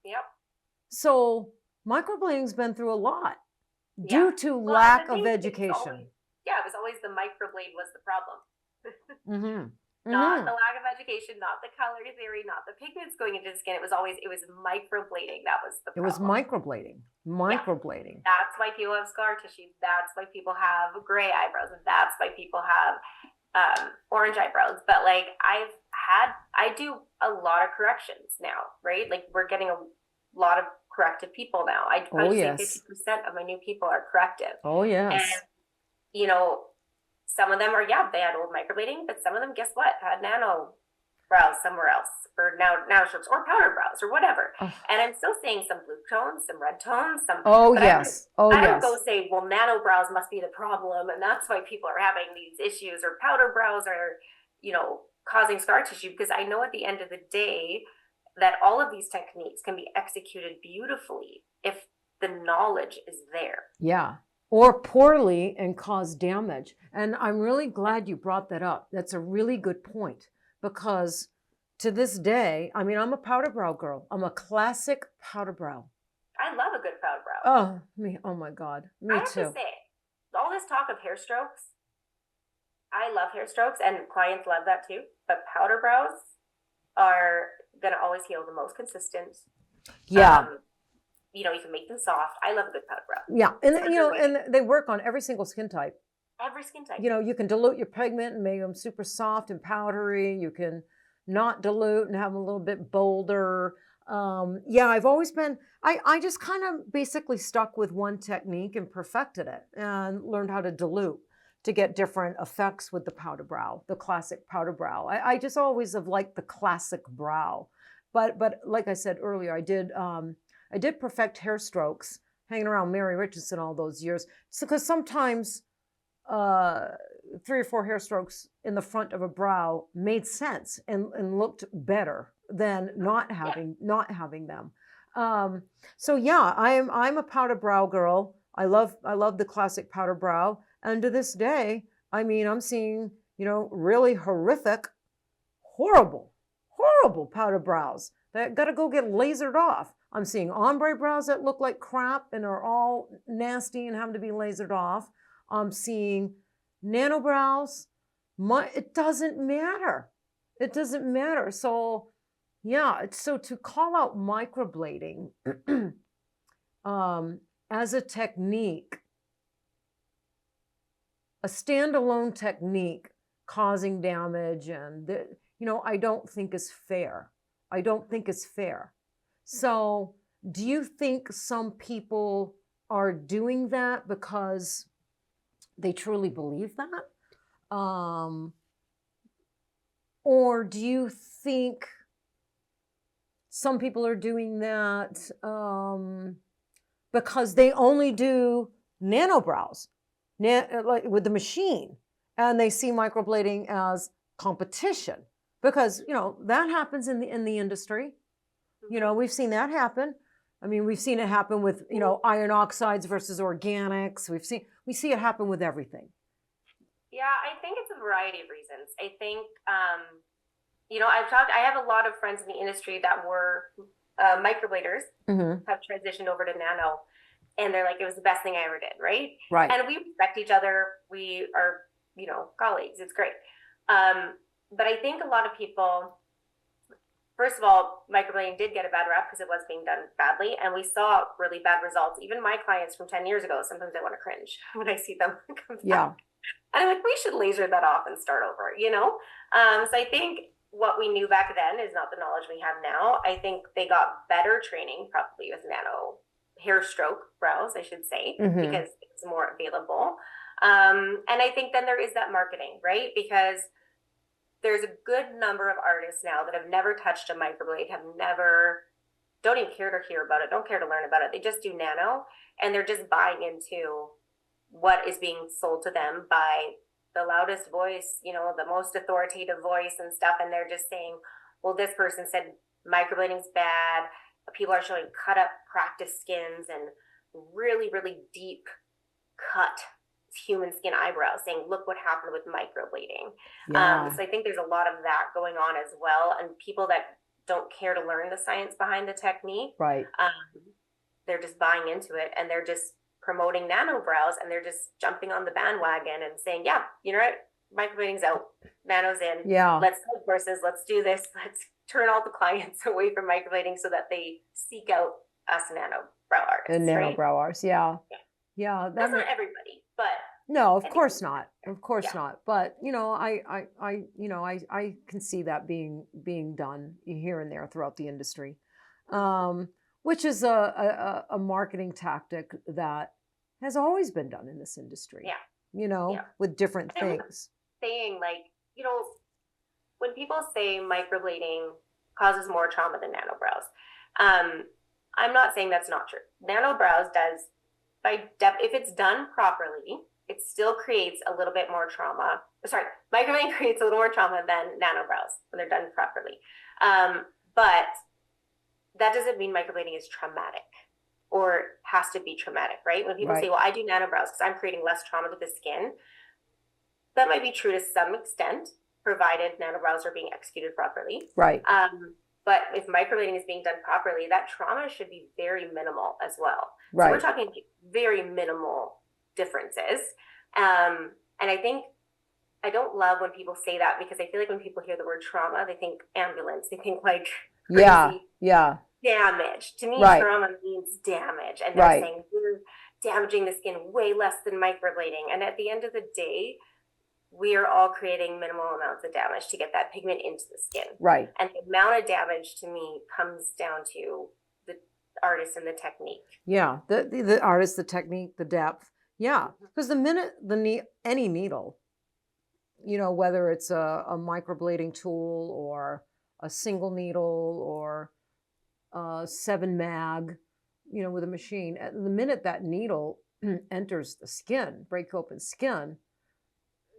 Yep. So microblading's been through a lot due to lack of education. It was always the microblade was the problem. Not the lack of education, not the color theory, not the pigments going into the skin. It was microblading. That was the problem. It was microblading. Microblading. Yeah. That's why people have scar tissue. That's why people have gray eyebrows. And that's why people have orange eyebrows. But like I do a lot of corrections now, right? Like we're getting a lot of corrective people now. I would say 50% of my new people are corrective. Oh, yes. And, some of them are, they had old microblading, but some of them, guess what, had nano brows somewhere else, or nano strokes, or powder brows, or whatever. Oh. And I'm still seeing some blue tones, some red tones, some. I don't go say, well, nano brows must be the problem, and that's why people are having these issues, or powder brows are, causing scar tissue, because I know at the end of the day that all of these techniques can be executed beautifully if the knowledge is there. Yeah. Or poorly and cause damage. And I'm really glad you brought that up. That's a really good point, because to this day, I'm a powder brow girl. I'm a classic powder brow. I love a good powder brow. Oh my God. Me too. I have to say, all this talk of hair strokes, I love hair strokes and clients love that too, but powder brows are going to always heal the most consistent. Yeah. You can make them soft. I love a good powder brow. Yeah, and and they work on every single skin type. Every skin type. You can dilute your pigment and make them super soft and powdery. You can not dilute and have them a little bit bolder. I've always been. I just kind of basically stuck with one technique and perfected it and learned how to dilute to get different effects with the powder brow, the classic powder brow. I just always have liked the classic brow, but like I said earlier, I did perfect hair strokes hanging around Mary Richardson all those years. Because sometimes 3 or 4 hair strokes in the front of a brow made sense and looked better than not having them. I'm a powder brow girl. I love the classic powder brow. And to this day, I'm seeing, really horrible powder brows that got to go get lasered off. I'm seeing ombre brows that look like crap and are all nasty and have to be lasered off. I'm seeing nano brows. It doesn't matter. So, so to call out microblading as a technique, a standalone technique causing damage, and I don't think is fair. So do you think some people are doing that because they truly believe that? Or do you think some people are doing that because they only do nano brows, like with the machine, and they see microblading as competition? Because, that happens in the industry. We've seen that happen. We've seen it happen with, iron oxides versus organics. We see it happen with everything. Yeah, I think it's a variety of reasons. I think I have a lot of friends in the industry that were microbladers, have transitioned over to Nano, and they're like, it was the best thing I ever did, right? Right. And we respect each other. We are, colleagues. It's great. But I think a lot of people, first of all, microblading did get a bad rep because it was being done badly, and we saw really bad results. Even my clients from 10 years ago, sometimes I want to cringe when I see them come back. Yeah. And I'm like, we should laser that off and start over, So I think what we knew back then is not the knowledge we have now. I think they got better training probably with Nano hair stroke brows, I should say, because it's more available. And I think then there is that marketing, right? Because there's a good number of artists now that have never touched a microblade, don't even care to hear about it, don't care to learn about it. They just do Nano, and they're just buying into what is being sold to them by the loudest voice, the most authoritative voice and stuff. And they're just saying, well, this person said microblading's bad. People are showing cut up practice skins and really, really deep cut human skin eyebrows, saying, look what happened with microblading. Yeah. So I think there's a lot of that going on as well. And people that don't care to learn the science behind the technique, right. They're just buying into it, and they're just promoting Nano brows, and they're just jumping on the bandwagon and saying, yeah, you know what, microblading's out, Nano's in. Yeah. Let's sell courses, let's do this, let's turn all the clients away from microblading so that they seek out us Nano brow artists. And Nano right? brow artists, yeah. That's not everybody, but no, of course not. Of course not. But I can see that being done here and there throughout the industry, which is a marketing tactic that has always been done in this industry. Yeah. With different things. Saying when people say microblading causes more trauma than nano brows, I'm not saying that's not true. Nano brows does, if it's done properly, it still creates a little bit more trauma. Sorry, microblading creates a little more trauma than nano brows when they're done properly. But that doesn't mean microblading is traumatic or has to be traumatic, right? When people say, well, I do nano brows because I'm creating less trauma to the skin, that might be true to some extent, provided nano brows are being executed properly. Right. But if microblading is being done properly, that trauma should be very minimal as well. Right. So we're talking very minimal differences. And I don't love when people say that, because I feel like when people hear the word trauma, they think ambulance, they think like crazy damage. To me, trauma means damage. And they're saying you're damaging the skin way less than microblading. And at the end of the day, we are all creating minimal amounts of damage to get that pigment into the skin. Right. And the amount of damage to me comes down to the artist and the technique. Yeah, the artist, the technique, the depth. Yeah, because the minute any needle, whether it's a microblading tool or a single needle or a 7 mag, with a machine, the minute that needle enters the skin, break open skin,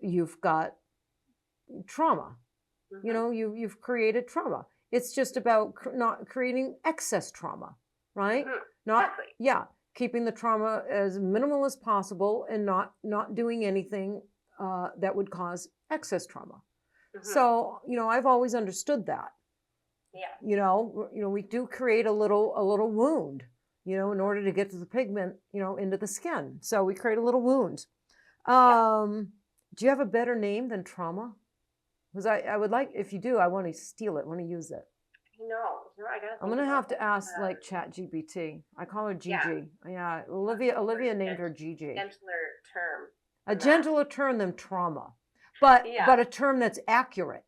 you've got trauma. You've created trauma. It's just about not creating excess trauma, right? Exactly. Keeping the trauma as minimal as possible and not doing anything that would cause excess trauma. So, I've always understood that. Yeah. We do create a little wound, in order to get to the pigment, into the skin. So we create a little wound. Do you have a better name than trauma? Because I would like, if you do, I want to steal it, I want to use it. I'm going to have to ask like ChatGPT. I call her Gigi. Yeah, Olivia named her Gigi. Gentler term. A gentler term than trauma, but a term that's accurate.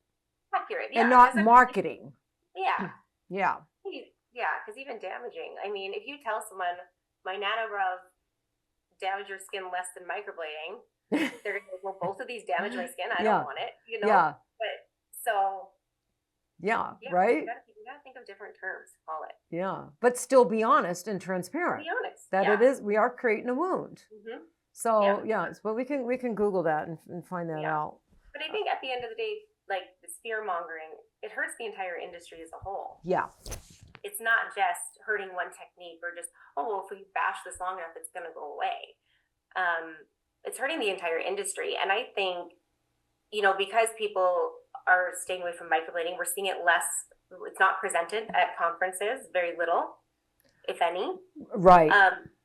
And not marketing. Yeah. Yeah. Yeah, because even damaging. I mean, if you tell someone my nano brows damage your skin less than microblading, they're gonna go, well, both of these damage my skin. I don't want it. Yeah. But so. Yeah. Right. You gotta think of different terms to call it. Yeah, but still be honest and transparent. Be honest. That it is. We are creating a wound. So but we can Google that and find that out. But I think at the end of the day, like the fear mongering, it hurts the entire industry as a whole. Yeah. It's not just hurting one technique or just, if we bash this long enough, it's gonna go away. It's hurting the entire industry, and I think, because people are staying away from microblading. We're seeing it less. It's not presented at conferences, very little, if any. Right.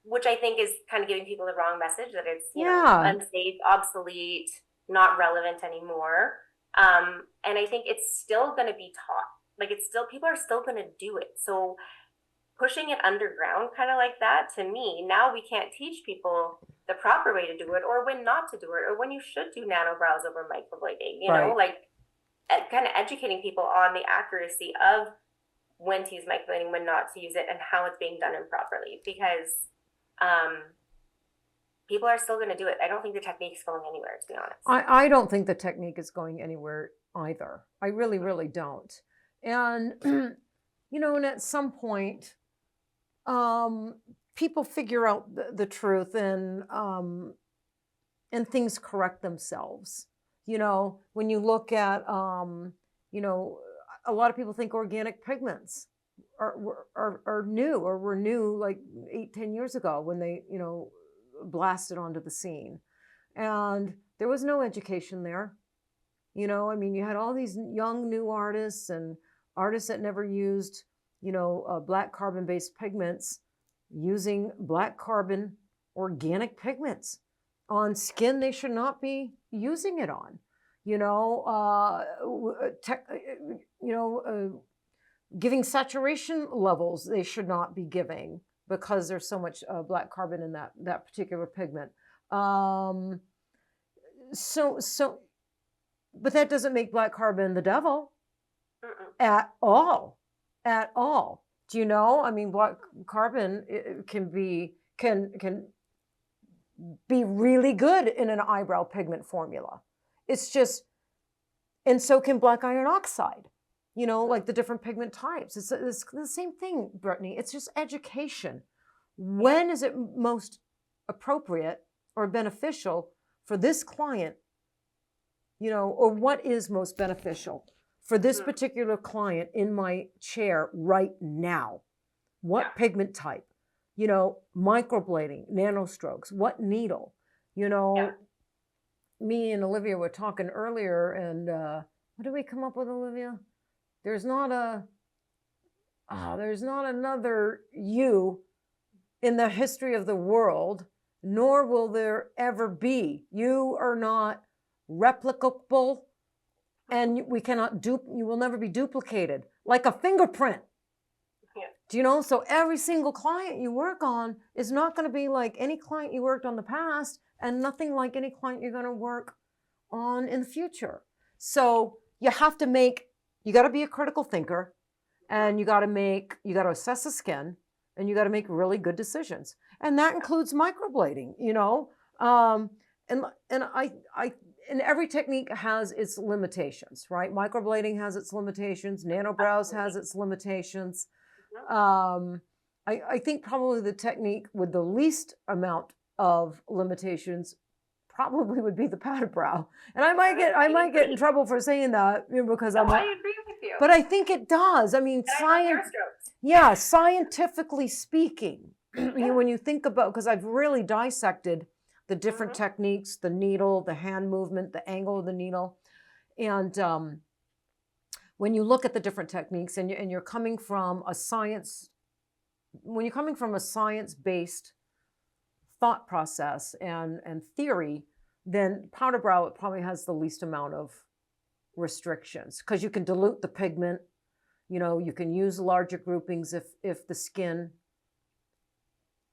Which I think is kind of giving people the wrong message that it's unsafe, obsolete, not relevant anymore. And I think it's still going to be taught. Like people are still going to do it. So pushing it underground kind of like that, to me, now we can't teach people the proper way to do it, or when not to do it, or when you should do nano brows over microblading, you know, like kind of educating people on the accuracy of when to use microblading, when not to use it, and how it's being done improperly, because people are still going to do it. I don't think the technique's going anywhere, to be honest. I don't think the technique is going anywhere either. I really, really don't. And, you know, and at some point, people figure out the truth, and things correct themselves. You know, when you look at, you know, a lot of people think organic pigments are new, or were new like 8-10 years ago when they, you know, blasted onto the scene. And there was no education there. You know, I mean, you had all these young new artists and artists that never used, you know, black carbon-based pigments, using black carbon organic pigments on skin they should not be using it on. You know, giving saturation levels they should not be giving, because there's so much black carbon in that particular pigment. But that doesn't make black carbon the devil at all. At all. Do you know? I mean, black carbon can be really good in an eyebrow pigment formula. It's just, and so can black iron oxide. You know, like the different pigment types. It's the same thing, Brittany. It's just education. When is it most appropriate or beneficial for this client? You know, or what is most beneficial for this particular client in my chair right now? What pigment type? You know, microblading, nanostrokes, what needle? You know, me and Olivia were talking earlier, and what did we come up with, Olivia? There's not another you in the history of the world, nor will there ever be. You are not replicable, and we cannot you will never be duplicated, like a fingerprint. Do you know? So every single client you work on is not going to be like any client you worked on in the past, and nothing like any client you're going to work on in the future. So you have to you got to be a critical thinker, and you got to assess the skin, and you got to make really good decisions. And that includes microblading, you know? And every technique has its limitations, right? Microblading has its limitations. Nano brows has its limitations. I think probably the technique with the least amount of limitations probably would be the powder brow. And I might get in trouble for saying that, you know, because I agree with you. But I think it does. I mean, scientifically speaking, when you think about, because I've really dissected the different techniques, the needle, the hand movement, the angle of the needle. And when you look at the different techniques, and you're coming from a science-based thought process and theory, then powder brow, it probably has the least amount of restrictions, because you can dilute the pigment. You know, you can use larger groupings if the skin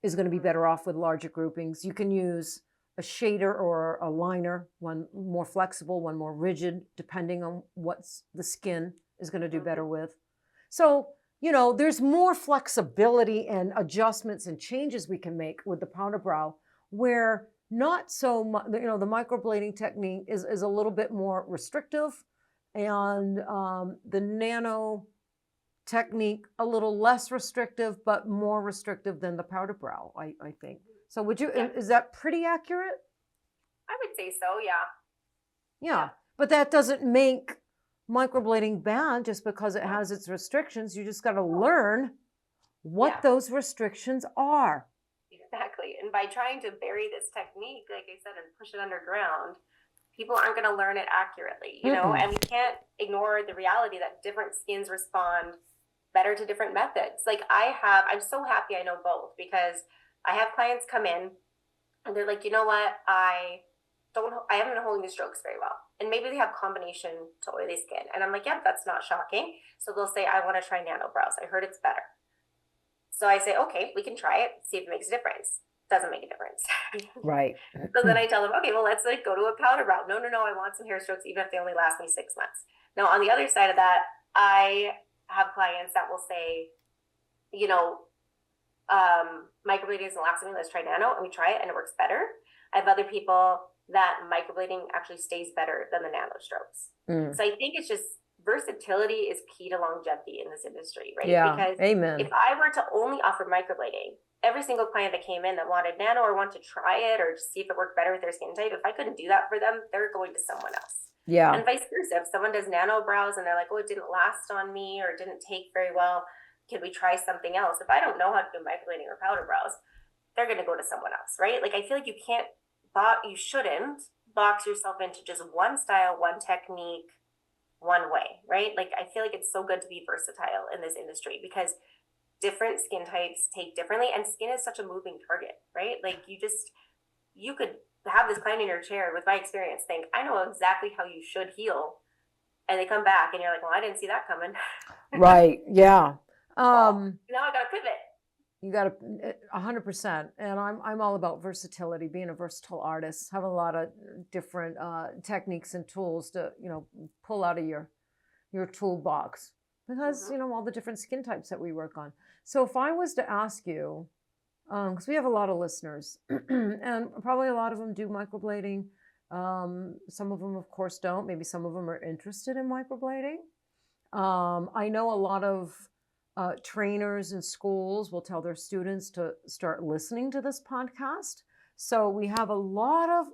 is going to be better off with larger groupings. You can use a shader or a liner, one more flexible, one more rigid, depending on what the skin is going to do better with. So, you know, there's more flexibility and adjustments and changes we can make with the powder brow, where not so much, you know, the microblading technique is a little bit more restrictive, and the nano technique a little less restrictive, but more restrictive than the powder brow, I think. So would you, is that pretty accurate? I would say so, Yeah, but that doesn't make microblading bad just because it has its restrictions. You just got to learn what those restrictions are. Exactly. And by trying to bury this technique, like I said, and push it underground, people aren't going to learn it accurately, you know, and we can't ignore the reality that different skins respond better to different methods. Like I'm so happy I know both, because I have clients come in and they're like, you know what, I haven't been holding the strokes very well. And maybe they have combination to oily skin. And I'm like, yeah, that's not shocking. So they'll say, I want to try Nano brows. I heard it's better. So I say, okay, we can try it, see if it makes a difference. Doesn't make a difference. Right. So then I tell them, okay, well, let's like go to a powder brow. No, I want some hair strokes, even if they only last me 6 months. Now, on the other side of that, I have clients that will say, you know, microblading isn't lasting me, let's try Nano, and we try it and it works better. I have other people that microblading actually stays better than the Nano strokes. So I think it's just versatility is key to longevity in this industry, right? Yeah. Because Amen. if I were to only offer microblading, every single client that came in that wanted Nano or wanted to try it or see if it worked better with their skin type, if I couldn't do that for them, they're going to someone else. Yeah. And vice versa. If someone does Nano brows and they're like, oh, it didn't last on me or it didn't take very well, can we try something else? If I don't know how to do microblading or powder brows, they're going to go to someone else, right? Like, I feel like you shouldn't box yourself into just one style, one technique, one way, right? Like, I feel like it's so good to be versatile in this industry, because different skin types take differently, and skin is such a moving target, right? Like, you could have this client in your chair, with my experience, think, I know exactly how you should heal, and they come back and you're like, well, I didn't see that coming. Right. Yeah. Now I gotta pivot. You got to 100%. And I'm all about versatility, being a versatile artist, have a lot of different techniques and tools to, you know, pull out of your toolbox, because, you know, all the different skin types that we work on. So if I was to ask you, because we have a lot of listeners and probably a lot of them do microblading. Some of them, of course, don't. Maybe some of them are interested in microblading. I know a lot of trainers in schools will tell their students to start listening to this podcast. So we have a lot of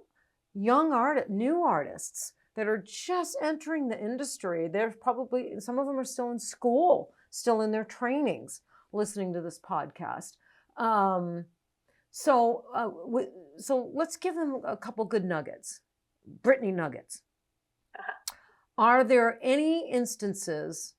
new artists that are just entering the industry. They're probably, some of them are still in school, still in their trainings, listening to this podcast. So let's give them a couple good nuggets, Brittany nuggets. Are there any instances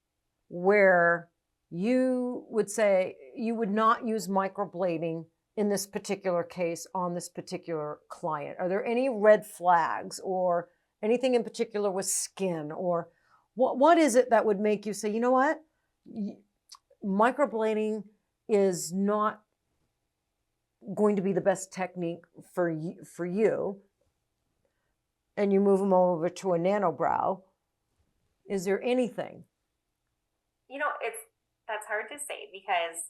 where you would say you would not use microblading in this particular case on this particular client? Are there any red flags or anything in particular with skin, or what is it that would make you say, you know what, microblading is not going to be the best technique for you, and you move them over to a nano brow? Is there anything? You know, that's hard to say, because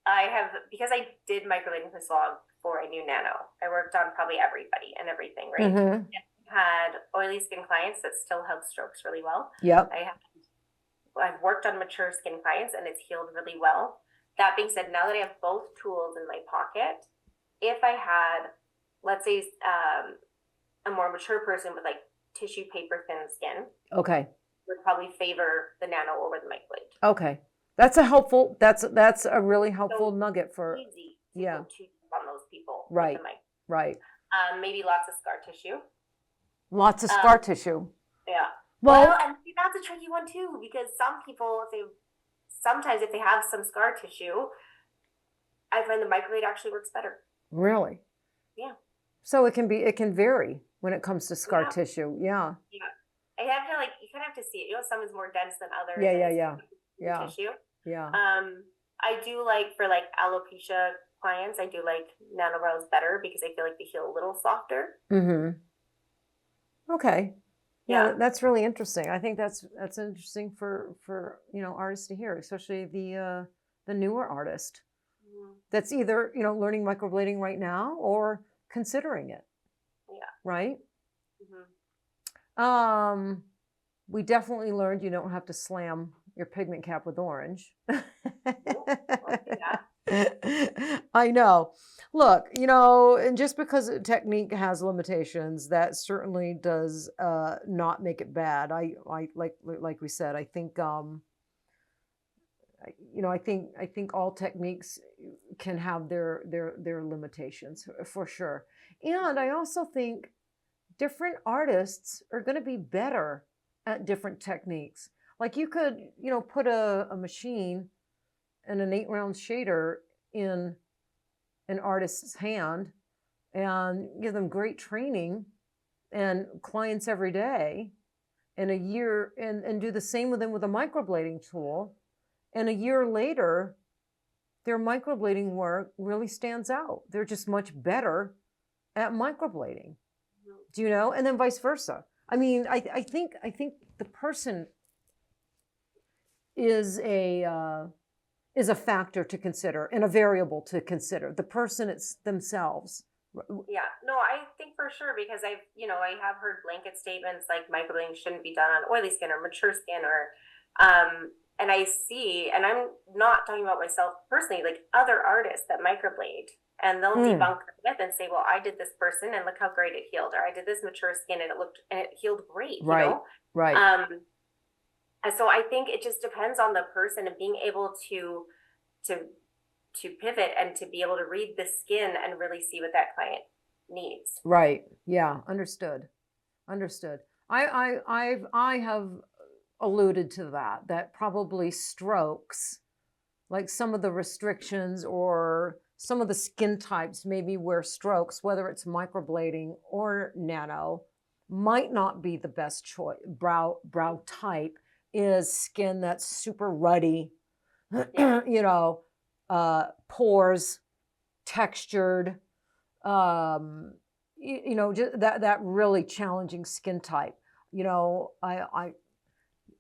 I did microblading for so long before I knew Nano. I worked on probably everybody and everything, right? Mm-hmm. I had oily skin clients that still held strokes really well. Yep. I've worked on mature skin clients and it's healed really well. That being said, now that I have both tools in my pocket, if I had, let's say, a more mature person with like tissue paper thin skin, okay, would probably favor the Nano over the microblade. Okay. That's a really helpful nugget for, easy to go on those people. Right. With the mic. Right. Maybe lots of scar tissue. Lots of scar tissue. Yeah. Well, and that's a tricky one too, because some people, sometimes if they have some scar tissue, I find the microblade actually works better. Really? Yeah. So it can vary when it comes to scar tissue. Yeah. Yeah. I have to you kind of have to see it. You know, some is more dense than others. Yeah. Tissue. Yeah. I do like, for like alopecia clients, I do like nano brows better, because I feel like they heal a little softer. Mm-hmm. Okay. Yeah. That's really interesting. I think that's interesting for artists to hear, especially the newer artist that's either learning microblading right now or considering it. Yeah. Right. Mm-hmm. We definitely learned you don't have to slam your pigment cap with orange. I know. Look, and just because a technique has limitations, that certainly does not make it bad. I like we said, I think I think all techniques can have their limitations for sure. And I also think different artists are going to be better at different techniques. Like you could, put a machine and an 8-round shader in an artist's hand and give them great training and clients every day in a year, and do the same with them with a microblading tool. And a year later, their microblading work really stands out. They're just much better at microblading. Do you know? And then vice versa. I mean, I think the person is a factor to consider and a variable to consider. The person themselves. Yeah, no, I think for sure, because I have heard blanket statements like microblading shouldn't be done on oily skin or mature skin, or and I see, and I'm not talking about myself personally, like other artists that microblade, and they'll debunk the myth and say, well, I did this person and look how great it healed, or I did this mature skin and it healed great, you know? Right. And so I think it just depends on the person and being able to pivot and to be able to read the skin and really see what that client needs. Right. Yeah. Understood. I have alluded to that probably strokes, like some of the restrictions or some of the skin types, maybe where strokes, whether it's microblading or nano, might not be the best choice. Brow type is skin that's super ruddy, pores, textured, just that really challenging skin type.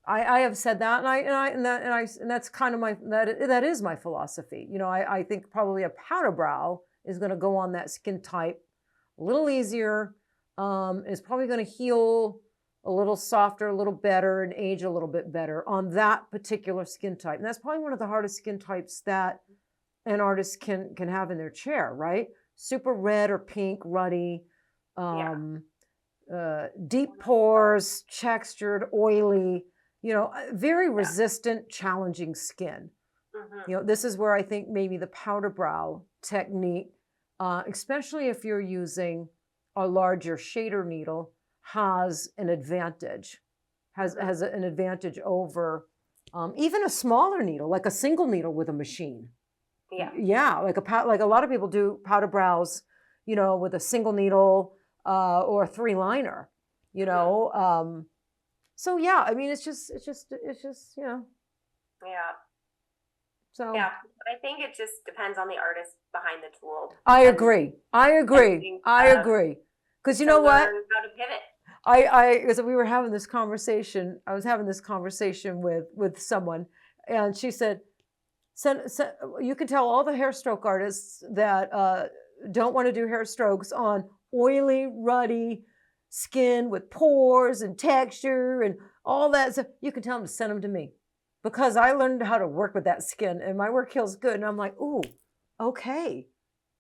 I have said that, and that's kind of that is my philosophy. I think probably a powder brow is going to go on that skin type a little easier. Is probably going to heal a little softer, a little better, and age a little bit better on that particular skin type. And that's probably one of the hardest skin types that an artist can have in their chair, right? Super red or pink, ruddy, deep pores, textured, oily, very resistant, challenging skin. This is where I think maybe the powder brow technique, especially if you're using a larger shader needle, has an advantage, has an advantage over even a smaller needle, like a single needle with a machine. Yeah, like a lot of people do powder brows, with a single needle or a 3-liner, So yeah, I mean, it's just. Yeah. So yeah, I think it just depends on the artist behind the tool. I agree. Because you know what? How to pivot. As we were having this conversation, I was having this conversation with someone, and she said, you can tell all the hair stroke artists that don't want to do hair strokes on oily, ruddy skin with pores and texture and all that stuff. You can tell them to send them to me, because I learned how to work with that skin and my work heals good. And I'm like, ooh, okay.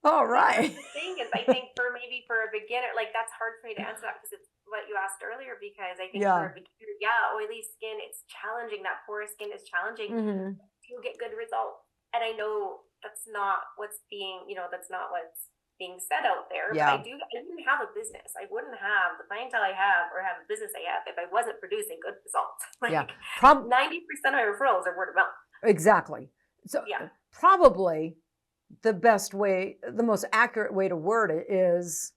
All right. The thing is, I think for a beginner, like that's hard for me to answer that, because it's what you asked earlier, because I think for a beginner, oily skin, it's challenging. That porous skin is challenging to get good results. And I know that's not what's being said out there. But I wouldn't have a business. I wouldn't have the clientele I have or have a business I have if I wasn't producing good results. 90% of my referrals are word of mouth. Exactly. So probably the best way, the most accurate way to word it is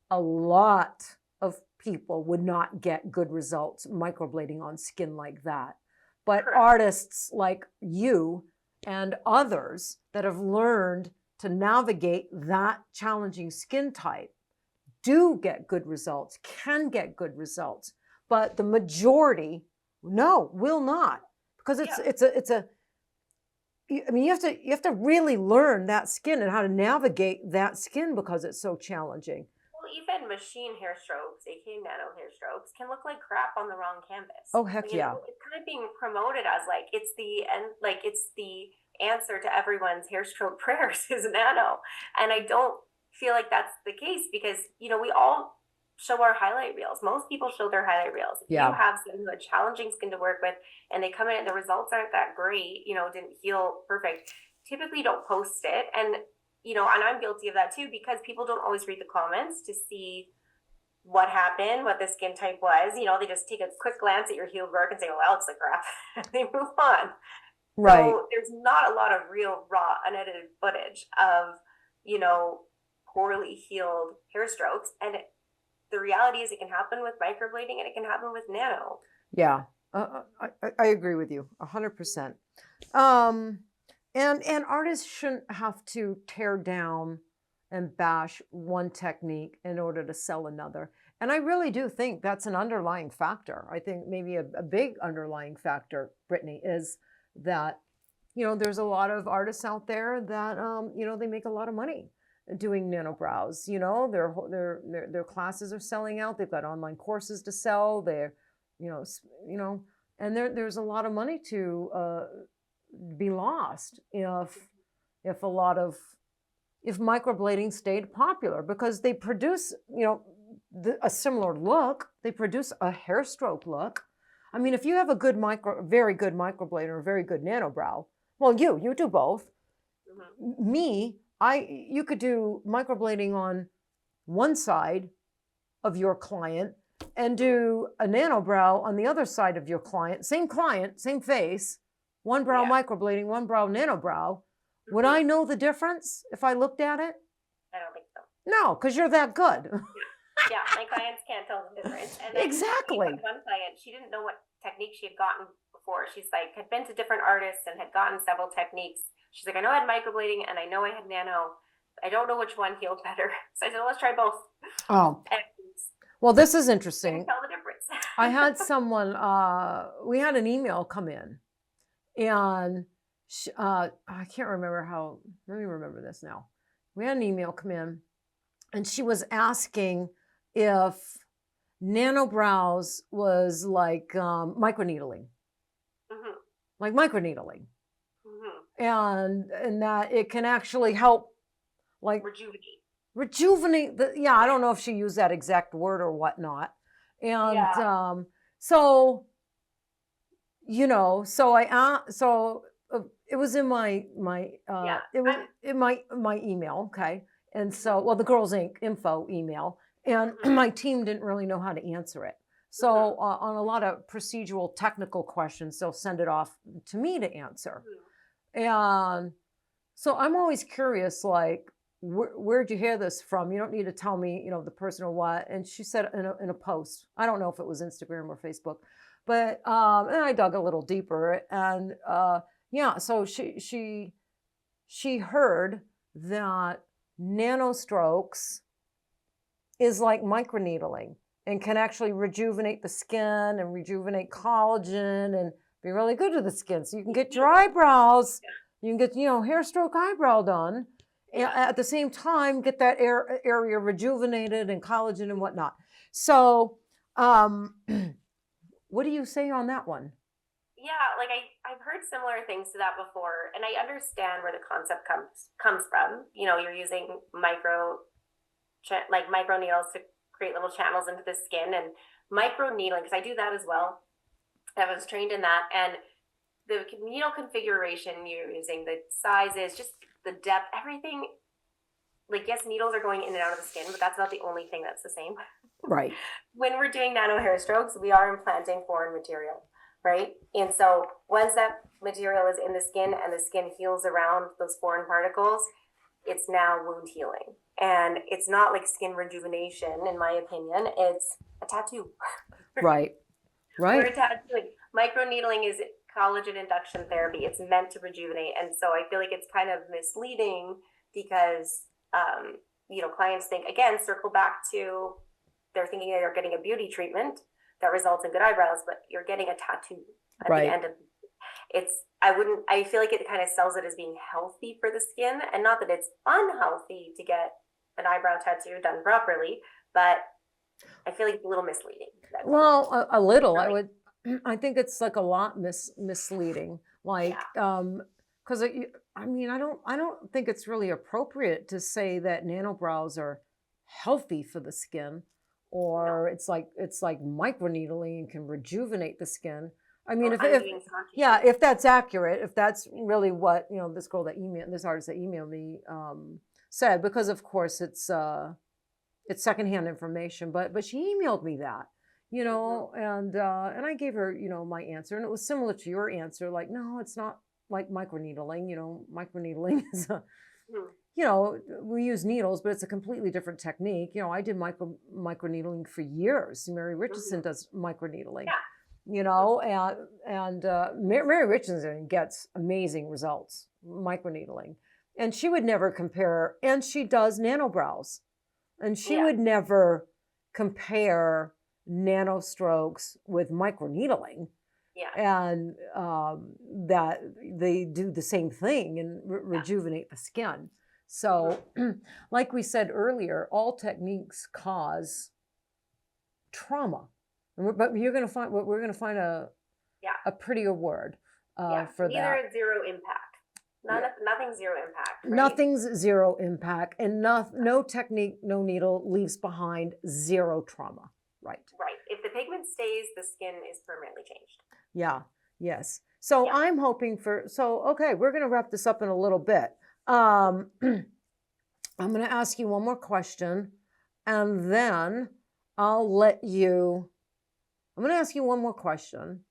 a lot of people would not get good results microblading on skin like that. But artists like you and others that have learned to navigate that challenging skin type do get good results, can get good results. But the majority, will not, because you have to really learn that skin and how to navigate that skin, because it's so challenging. Well, even machine hair strokes, aka nano hair strokes, can look like crap on the wrong canvas. Oh heck yeah! It's kind of being promoted as it's the answer to everyone's hair stroke prayers is nano, and I don't feel like that's the case, because we all show our highlight reels. Most people show their highlight reels. If you have someone who had challenging skin to work with and they come in and the results aren't that great, didn't heal perfect, typically don't post it. And and I'm guilty of that too, because people don't always read the comments to see what happened, what the skin type was. They just take a quick glance at your healed work and say, well, that looks like crap. And they move on. Right. So there's not a lot of real raw, unedited footage of, poorly healed hair strokes. And the reality is it can happen with microblading and it can happen with nano. Yeah, I agree with you 100%. And artists shouldn't have to tear down and bash one technique in order to sell another. And I really do think that's an underlying factor. I think maybe a big underlying factor, Brittany, is that, there's a lot of artists out there that, they make a lot of money doing nano brows. Their classes are selling out. They've got online courses to sell. They're, and there's a lot of money to be lost if microblading stayed popular, because they produce, a similar look. They produce a hair stroke look. I mean, if you have a very good microblader or a very good nano brow, well, you do both. Mm-hmm. You could do microblading on one side of your client and do a nano brow on the other side of your client, same face, one brow microblading, one brow nano brow. Mm-hmm. Would I know the difference if I looked at it? I don't think so. No, because you're that good. Yeah, my clients can't tell the difference. And exactly. One client, she didn't know what technique she had gotten before. She's like, had been to different artists and had gotten several techniques. She's like, I know I had microblading and I know I had nano. I don't know which one healed better. So I said, well, let's try both. Oh. Well, this is interesting. Tell the difference. I had someone, we had an email come in, and I can't remember how, let me remember this now. We had an email come in, and she was asking if nano brows was like microneedling. Mm-hmm. Like microneedling. Mm-hmm. And that it can actually help, like rejuvenate I don't know if she used that exact word or whatnot. And so it was in my email, okay? And so, well, the Girls Inc. info email, and my team didn't really know how to answer it. So on a lot of procedural technical questions, they'll send it off to me to answer. And so I'm always curious, like, where'd you hear this from? You don't need to tell me, the person or what. And she said in a post, I don't know if it was Instagram or Facebook, but and I dug a little deeper, and so she heard that nano strokes is like microneedling and can actually rejuvenate the skin and rejuvenate collagen and be really good to the skin. So you can get your eyebrows, you can get, hair stroke eyebrow done. And at the same time, get that area rejuvenated and collagen and whatnot. So what do you say on that one? Yeah, like I've heard similar things to that before, and I understand where the concept comes from. You're using micro needles to create little channels into the skin, and micro needling, because I do that as well. I was trained in that, and the needle configuration you're using, the sizes, just the depth, everything. Like, yes, needles are going in and out of the skin, but that's not the only thing that's the same. Right. When we're doing nano hair strokes, we are implanting foreign material, right? And so once that material is in the skin and the skin heals around those foreign particles, it's now wound healing. And it's not like skin rejuvenation, in my opinion. It's a tattoo. Right. We're tattooing. Microneedling is collagen induction therapy. It's meant to rejuvenate. And so I feel like it's kind of misleading because, clients think, again, circle back to, they're thinking they're getting a beauty treatment that results in good eyebrows, but you're getting a tattoo at the end of it. I feel like it kind of sells it as being healthy for the skin, and not that it's unhealthy to get an eyebrow tattoo done properly, but I feel like it's a little misleading. Well, a little, right. I think it's like a lot misleading, like, because I don't think it's really appropriate to say that nanobrows are healthy for the skin, or it's like microneedling and can rejuvenate the skin. I mean, if that's accurate, if that's really what this artist that emailed me said, because of course it's it's secondhand information, but she emailed me that, you know, and I gave her, you know, my answer, and it was similar to your answer. Like, no, it's not like microneedling. You know, microneedling is a, you know, we use needles, but it's a completely different technique. You know, I did microneedling for years. Mary Richardson does microneedling. Yeah. You know, and Mary Richardson gets amazing results microneedling, and she would never compare. And she does nanobrows, and she would never compare nano strokes with microneedling. Yeah. And that they do the same thing and rejuvenate the skin. So, like we said earlier, all techniques cause trauma. But we're going to find a prettier word for that. Neither zero impact. Nothing's zero impact. Right? Nothing's zero impact, and no technique, no needle leaves behind zero trauma. Right. Right. If the pigment stays, the skin is permanently changed. Yeah. Yes. So I'm hoping for. So okay, we're going to wrap this up in a little bit. I'm going to ask you one more question, and then I'll let you. I'm going to ask you one more question,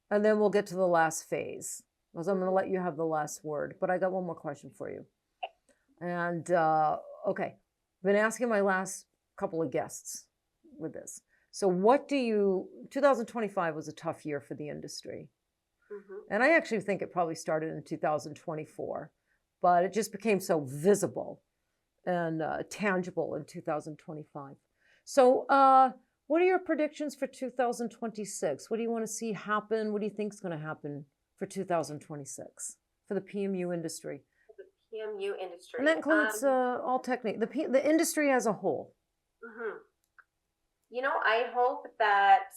and then we'll get to the last phase, because I'm going to let you have the last word. But I got one more question for you. And okay, I've been asking my last couple of guests with this. So 2025 was a tough year for the industry. And I actually think it probably started in 2024, but it just became so visible and tangible in 2025. So what are your predictions for 2026? What do you want to see happen? What do you think is going to happen for 2026 for the PMU industry? The PMU industry. And that includes all technique, the industry as a whole. You know, I hope that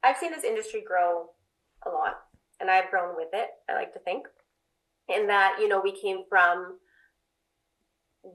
I've seen this industry grow a lot, and I've grown with it, I like to think. In that, you know, we came from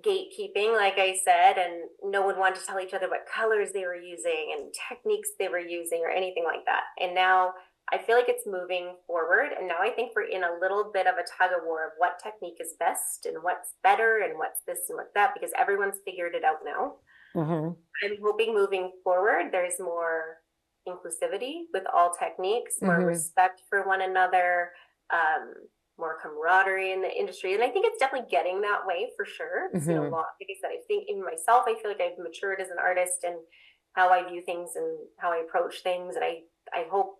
gatekeeping, like I said, and no one wanted to tell each other what colors they were using and techniques they were using or anything like that. And now I feel like it's moving forward. And now I think we're in a little bit of a tug of war of what technique is best and what's better and what's this and what's that, because everyone's figured it out now. I'm hoping moving forward, there's more inclusivity with all techniques, more respect for one another, more camaraderie in the industry. And I think it's definitely getting that way for sure. It's been a lot. Like I said, I think in myself, I feel like I've matured as an artist and how I view things and how I approach things. And I hope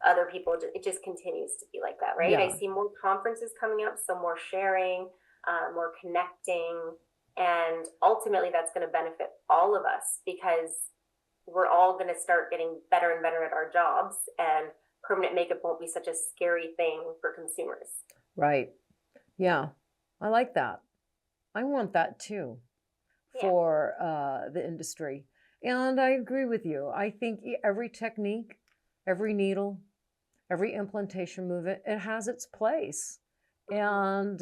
other people, it just continues to be like that, right? I see more conferences coming up, so more sharing, more connecting. And ultimately, that's going to benefit all of us because we're all going to start getting better and better at our jobs, and permanent makeup won't be such a scary thing for consumers. Right. Yeah. I like that. I want that too for the industry. And I agree with you. I think every technique, every needle, every implantation movement, it has its place. And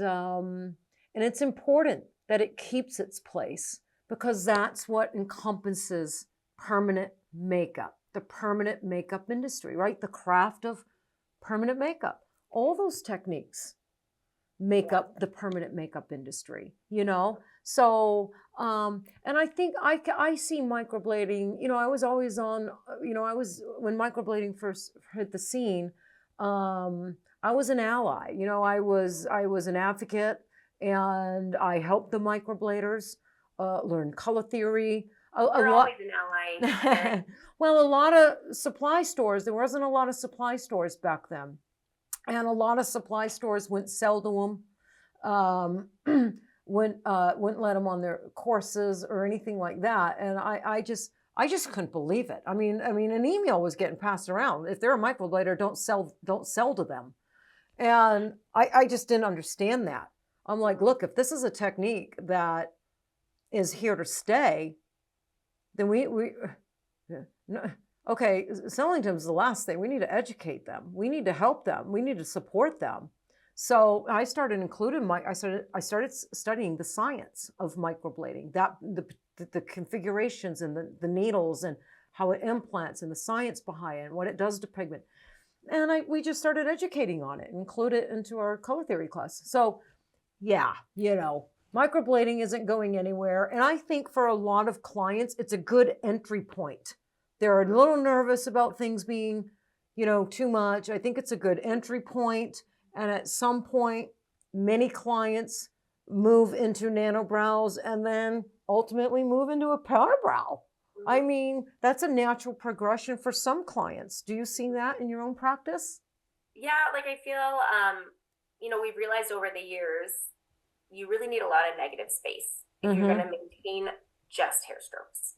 it's important that it keeps its place, because that's what encompasses permanent makeup, the permanent makeup industry, right? The craft of permanent makeup. All those techniques make up the permanent makeup industry, you know? So, and I think I see microblading, you know, I was always on, you know, when microblading first hit the scene, I was an ally, you know, I was an advocate, and I helped the microbladers learn color theory. You're always an ally. Well, a lot of supply stores, there wasn't a lot of supply stores back then. And a lot of supply stores wouldn't sell to them, wouldn't let them on their courses or anything like that. And I just couldn't believe it. I mean, an email was getting passed around. If they're a microblader, don't sell to them. And I just didn't understand that. I'm like, look, if this is a technique that is here to stay, then okay, selling to them is the last thing. We need to educate them. We need to help them. We need to support them. So I started I started studying the science of microblading, that the configurations and the needles and how it implants and the science behind it and what it does to pigment. And we just started educating on it, include it into our color theory class. So yeah, you know, Microblading isn't going anywhere. And I think for a lot of clients, it's a good entry point. They're a little nervous about things being, too much. I think it's a good entry point. And at some point, many clients move into nano brows and then ultimately move into a powder brow. I mean, that's a natural progression for some clients. Do you see that in your own practice? Yeah, like I feel, we've realized over the years, you really need a lot of negative space if you're going to maintain just hair strokes.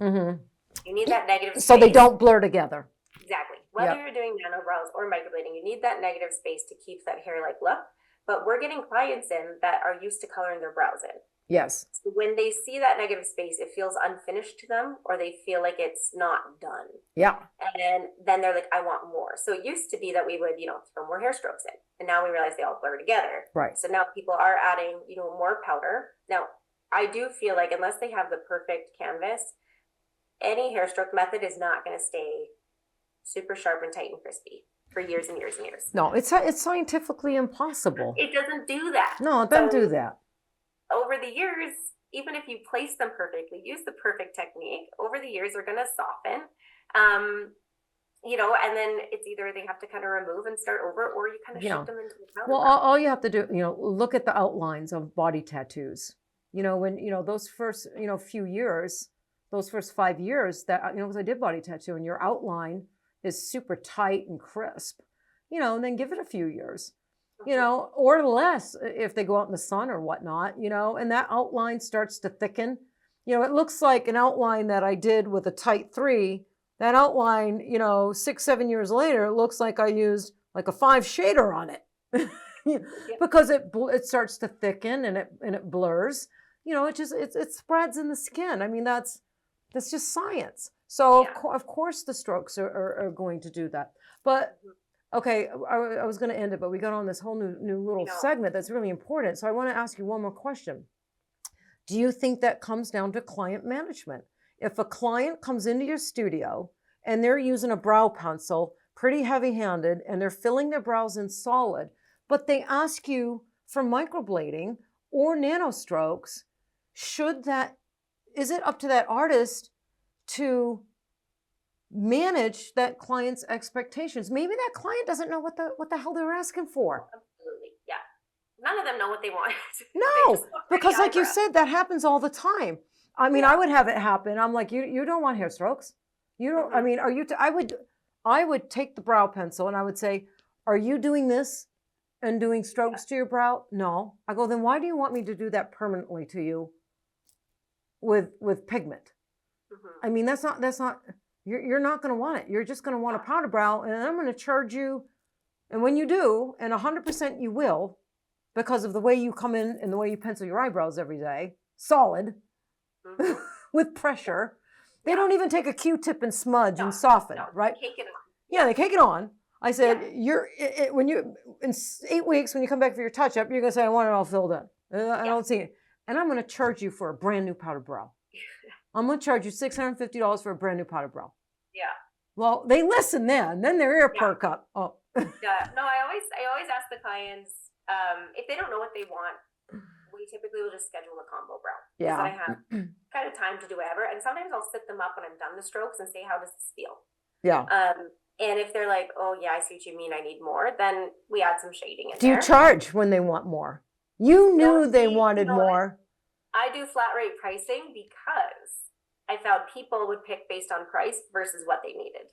You need that negative space. So they don't blur together. Exactly. Whether you're doing nano brows or microblading, you need that negative space to keep that hair-like look. But we're getting clients in that are used to coloring their brows in. Yes. So when they see that negative space, it feels unfinished to them, or they feel like it's not done. Yeah. And then they're like, I want more. So it used to be that we would, throw more hair strokes in. And now we realize they all blur together. Right. So now people are adding, more powder. Now, I do feel like unless they have the perfect canvas, any hair stroke method is not going to stay super sharp and tight and crispy for years and years and years. No, it's scientifically impossible. It doesn't do that. No, it doesn't do that. Over the years, even if you place them perfectly, use the perfect technique, over the years they're going to soften. And then it's either they have to kind of remove and start over, or you kind of shift them into the powder. Well, all you have to do, look at the outlines of body tattoos. When, those first, few years, those first 5 years that, because I did body tattoo, and your outline is super tight and crisp, and then give it a few years, or less if they go out in the sun or whatnot, and that outline starts to thicken. It looks like an outline that I did with a tight 3. That outline, 6-7 years later, it looks like I used like a 5 shader on it because it starts to thicken and it blurs. It spreads in the skin. I mean, that's just science. So of course the strokes are going to do that. But okay, I was going to end it, but we got on this whole new little segment that's really important. So I want to ask you one more question. Do you think that comes down to client management? If a client comes into your studio and they're using a brow pencil, pretty heavy-handed, and they're filling their brows in solid, but they ask you for microblading or nano strokes, is it up to that artist to manage that client's expectations? Maybe that client doesn't know what the hell they're asking for. Absolutely, yeah. None of them know what they want. No, because like you said, that happens all the time. I mean, I would have it happen. I'm like, you don't want hair strokes. You don't. I mean, are you? I would take the brow pencil and I would say, are you doing this and doing strokes to your brow? No. I go, then why do you want me to do that permanently to you with pigment? I mean, that's not. You're not going to want it. You're just going to want a powder brow, and I'm going to charge you. And when you do, and 100% you will, because of the way you come in and the way you pencil your eyebrows every day, solid. With pressure. They don't even take a Q-tip and smudge and soften, right? Cake it on. Yeah, they cake it on. I said, when you in 8 weeks when you come back for your touch-up, you're gonna say, I want it all filled in. I don't see it. And I'm gonna charge you for a brand new powder brow. I'm gonna charge you $650 for a brand new powder brow. Yeah. Well, they listen then their ear perk up. Oh. Yeah. No, I always ask the clients, if they don't know what they want, we typically will just schedule a combo brow. Yeah. So I have kind of time to do whatever. And sometimes I'll sit them up when I'm done the strokes and say, how does this feel? Yeah. And if they're like, oh yeah, I see what you mean, I need more, then we add some shading in there. Do you charge when they want more? You knew they wanted more. I do flat rate pricing because I found people would pick based on price versus what they needed.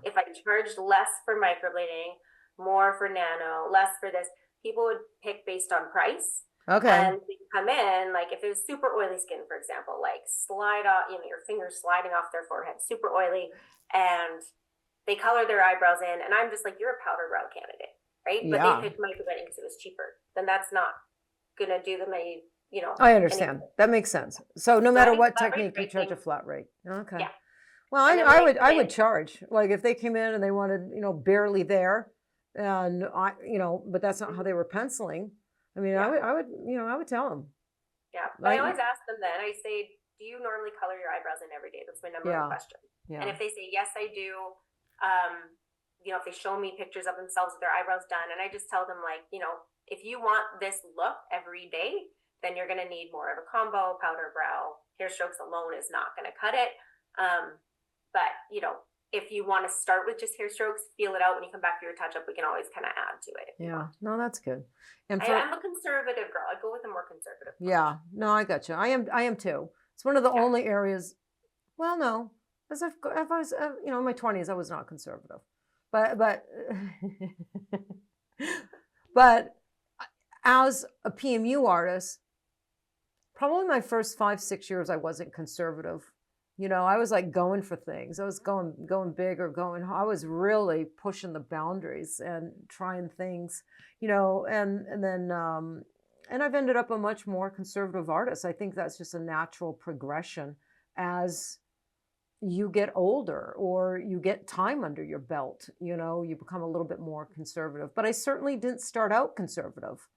If I charged less for microblading, more for nano, less for this, people would pick based on price. Okay. And they come in, like if it was super oily skin, for example, like slide off, your fingers sliding off their forehead, super oily, and they color their eyebrows in, and I'm just like, you're a powder brow candidate, right? But they picked microblading because it was cheaper. Then that's not gonna do them any, I understand. That makes sense. So no matter what technique, you charge a flat rate. Okay. Yeah. Well, I would charge, like if they came in and they wanted, barely there, and but that's not how they were penciling. I mean, I would tell them. Yeah, but I always ask them then. I say, do you normally color your eyebrows in every day? That's my number one question. Yeah. And if they say, yes, I do, if they show me pictures of themselves with their eyebrows done, and I just tell them, like, if you want this look every day, then you're going to need more of a combo. Powder brow, hair strokes alone is not going to cut it. But, you know, if you want to start with just hair strokes, feel it out when you come back for your touch up, we can always kind of add to it. Yeah, no, that's good. And I'm a conservative girl. I go with a more conservative approach. Yeah, no, I got you. I am too. It's one of the only areas. Well, no, as if I was, you know, in my 20s, I was not conservative, but but as a PMU artist, probably my first 5-6 years, I wasn't conservative. You know, I was like going for things. I was going big or I was really pushing the boundaries and trying things, you know, and then, and I've ended up a much more conservative artist. I think that's just a natural progression as you get older or you get time under your belt, you know, you become a little bit more conservative. But I certainly didn't start out conservative.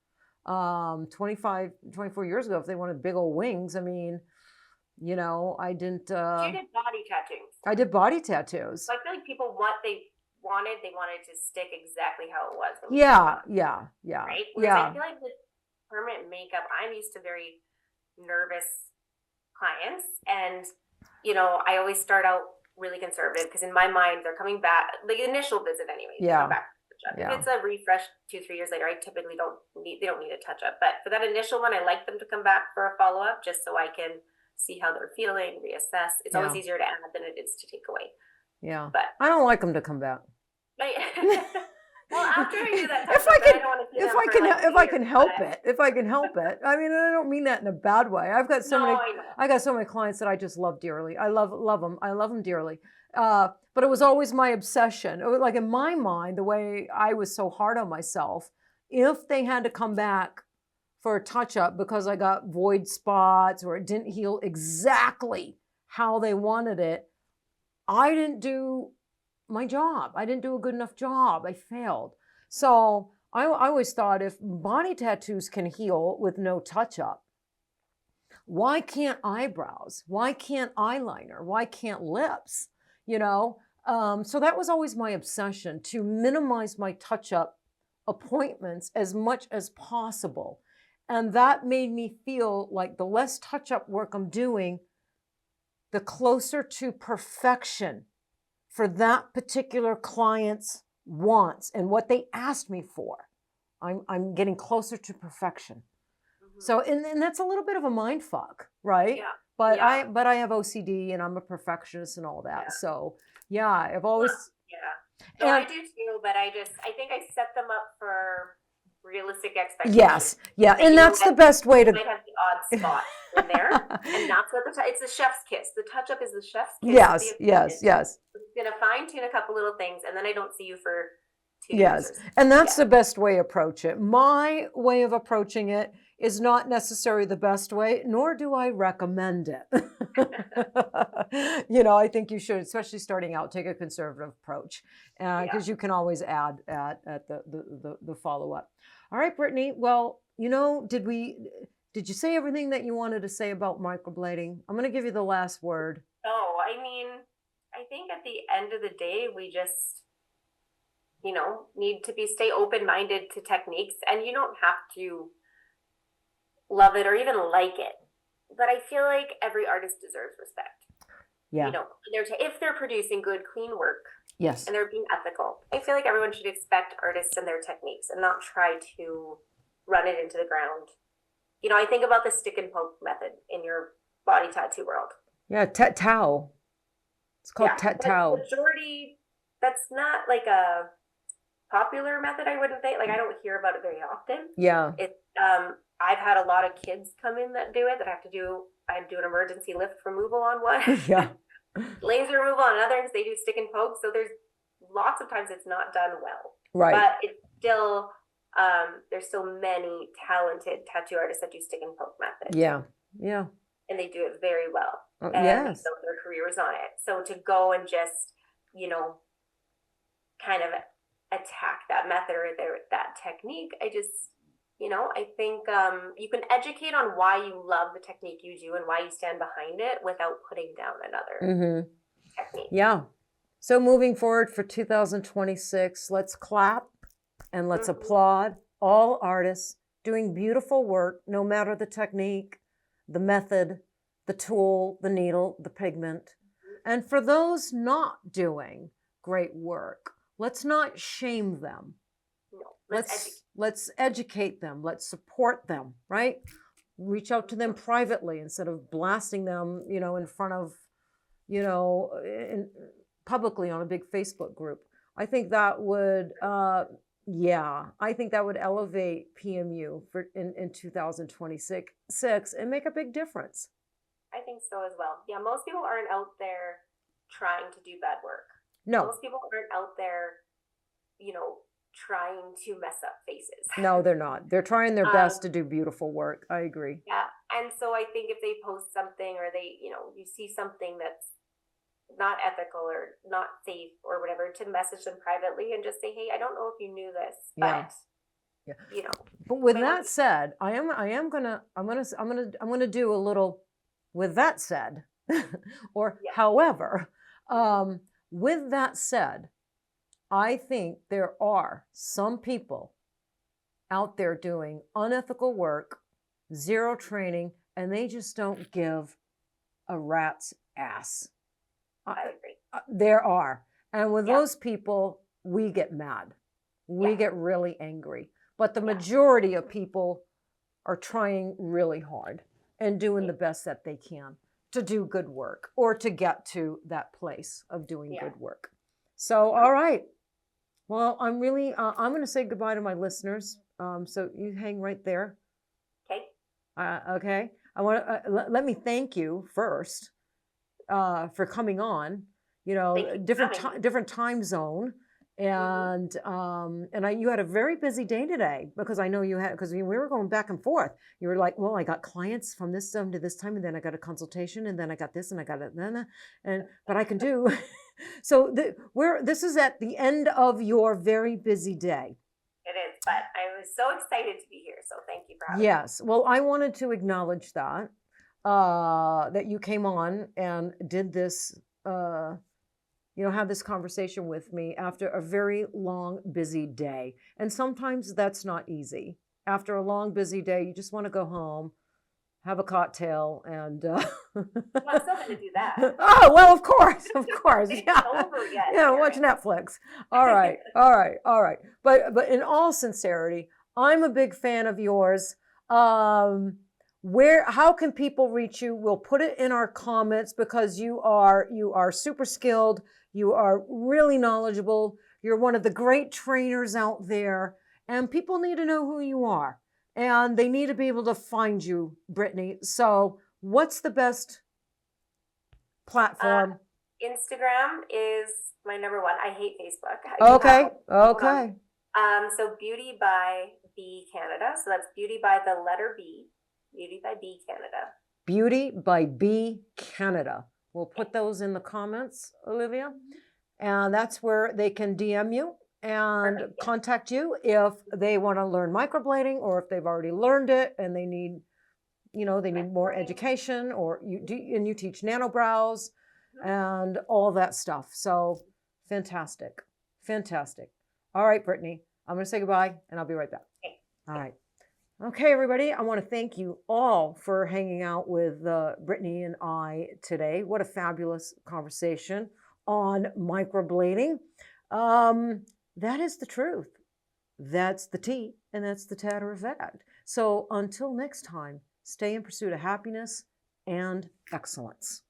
24 years ago, if they wanted big old wings, I mean, you know, I didn't. You did body tattoos. I did body tattoos. So I feel like people, what they wanted to stick exactly how it was. Yeah. Right? Whereas Yeah. I feel like with permanent makeup, I'm used to very nervous clients. And, you know, I always start out really conservative because in my mind, they're coming back, the initial visit anyway. Yeah. Back to the touch-up. If it's a refresh 2-3 years later, I typically they don't need a touch-up. But for that initial one, I like them to come back for a follow-up just so I can see how they're feeling, reassess. It's always easier to add than it is to take away. Yeah. But I don't like them to come back. Well, after I do that, if I can help it. I mean, I don't mean that in a bad way. I got so many clients that I just love dearly. I love them. I love them dearly. But it was always my obsession. It was like in my mind, the way I was so hard on myself, if they had to come back for a touch-up because I got void spots or it didn't heal exactly how they wanted it, I didn't do my job. I didn't do a good enough job. I failed. So I always thought if body tattoos can heal with no touch-up, why can't eyebrows? Why can't eyeliner? Why can't lips? You know? So that was always my obsession, to minimize my touch-up appointments as much as possible. And that made me feel like the less touch-up work I'm doing, the closer to perfection for that particular client's wants and what they asked me for. I'm getting closer to perfection. Mm-hmm. So, and that's a little bit of a mind fuck, right? Yeah. But I have OCD and I'm a perfectionist and all that. Yeah. So yeah, I've always. Yeah. No, I do too, but I think I set them up for realistic expectations. Yes, yeah, and that's the best way to. Might have the odd spot in there, and that's what it's the chef's kiss. The touch up is the chef's kiss. Yes. It's gonna fine tune a couple little things, and then I don't see you for 2 years. Yes, and that's the best way to approach it. My way of approaching it is not necessarily the best way, nor do I recommend it. You know, I think you should, especially starting out, take a conservative approach because you can always add at the follow up. All right, Brittany. Well, you know, did you say everything that you wanted to say about microblading? I'm going to give you the last word. Oh, I mean, I think at the end of the day, we just, you know, need to stay open-minded to techniques, and you don't have to love it or even like it. But I feel like every artist deserves respect. Yeah. You know, if they're producing good, clean work. Yes. And they're being ethical. I feel like everyone should expect artists and their techniques and not try to run it into the ground. You know, I think about the stick and poke method in your body tattoo world. Yeah, tat-tau. It's called tat-tau. Majority, that's not like a popular method, I wouldn't think. Like, I don't hear about it very often. Yeah. I've had a lot of kids come in that do it, I do an emergency lift removal on one. Yeah. Laser removal on another, because they do stick and poke. So there's lots of times it's not done well. Right. But it's still, there's still many talented tattoo artists that do stick and poke method. Yeah. Yeah. And they do it very well. Oh, and yes. so their careers on it. So to go and just, you know, kind of attack that method or that technique, I think you can educate on why you love the technique you do and why you stand behind it without putting down another technique. Yeah. So moving forward for 2026, let's clap and let's applaud all artists doing beautiful work, no matter the technique, the method, the tool, the needle, the pigment. And for those not doing great work, let's not shame them. No, Let's educate them. Let's support them, right? Reach out to them privately instead of blasting them, in front of, publicly on a big Facebook group. I think that would, I think that would elevate PMU in 2026 and make a big difference. I think so as well. Yeah, most people aren't out there trying to do bad work. No. Most people aren't out there, trying to mess up faces. No, they're not. They're trying their best to do beautiful work. I agree. Yeah. And so I think if they post something or they, you see something that's not ethical or not safe or whatever, to message them privately and just say, hey, I don't know if you knew this, but But with that said, I'm gonna do a little with that said, or however, with that said, I think there are some people out there doing unethical work, zero training, and they just don't give a rat's ass. I agree. There are. And with those people, we get mad. We get really angry. But the majority of people are trying really hard and doing the best that they can to do good work or to get to that place of doing good work. So, all right. Well, I'm going to say goodbye to my listeners. So you hang right there. Okay. Okay. I want to let me thank you first for coming on. Different time zone, and you had a very busy day today because I know you had we were going back and forth. You were like, well, I got clients from this time to this time, and then I got a consultation, and then I got this, and I got it, but I can do. So this is at the end of your very busy day. It is, but I was so excited to be here. So thank you for having me. Yes. Well, I wanted to acknowledge that you came on and did this, have this conversation with me after a very long, busy day. And sometimes that's not easy. After a long, busy day, you just want to go home, have a cocktail, and I'm still going to do that. Oh, well, of course. Yeah. Over again. Yeah, watch Netflix. All right. But in all sincerity, I'm a big fan of yours. How can people reach you? We'll put it in our comments because you are super skilled. You are really knowledgeable. You're one of the great trainers out there, and people need to know who you are. And they need to be able to find you, Brittany. So what's the best platform? Instagram is my number one. I hate Facebook. Okay. So Beauty by B Canada. So that's Beauty by the letter B. Beauty by B Canada. Beauty by B Canada. We'll put those in the comments, Olivia. And that's where they can DM you and contact you if they want to learn microblading or if they've already learned it and they need more education, or you teach nano brows and all that stuff. So fantastic. All right, Brittany, I'm going to say goodbye and I'll be right back. Okay. All right. Okay, everybody, I want to thank you all for hanging out with Brittany and I today. What a fabulous conversation on microblading. That is the truth. That's the tea, and that's the Tatter-a-fact. So until next time, stay in pursuit of happiness and excellence.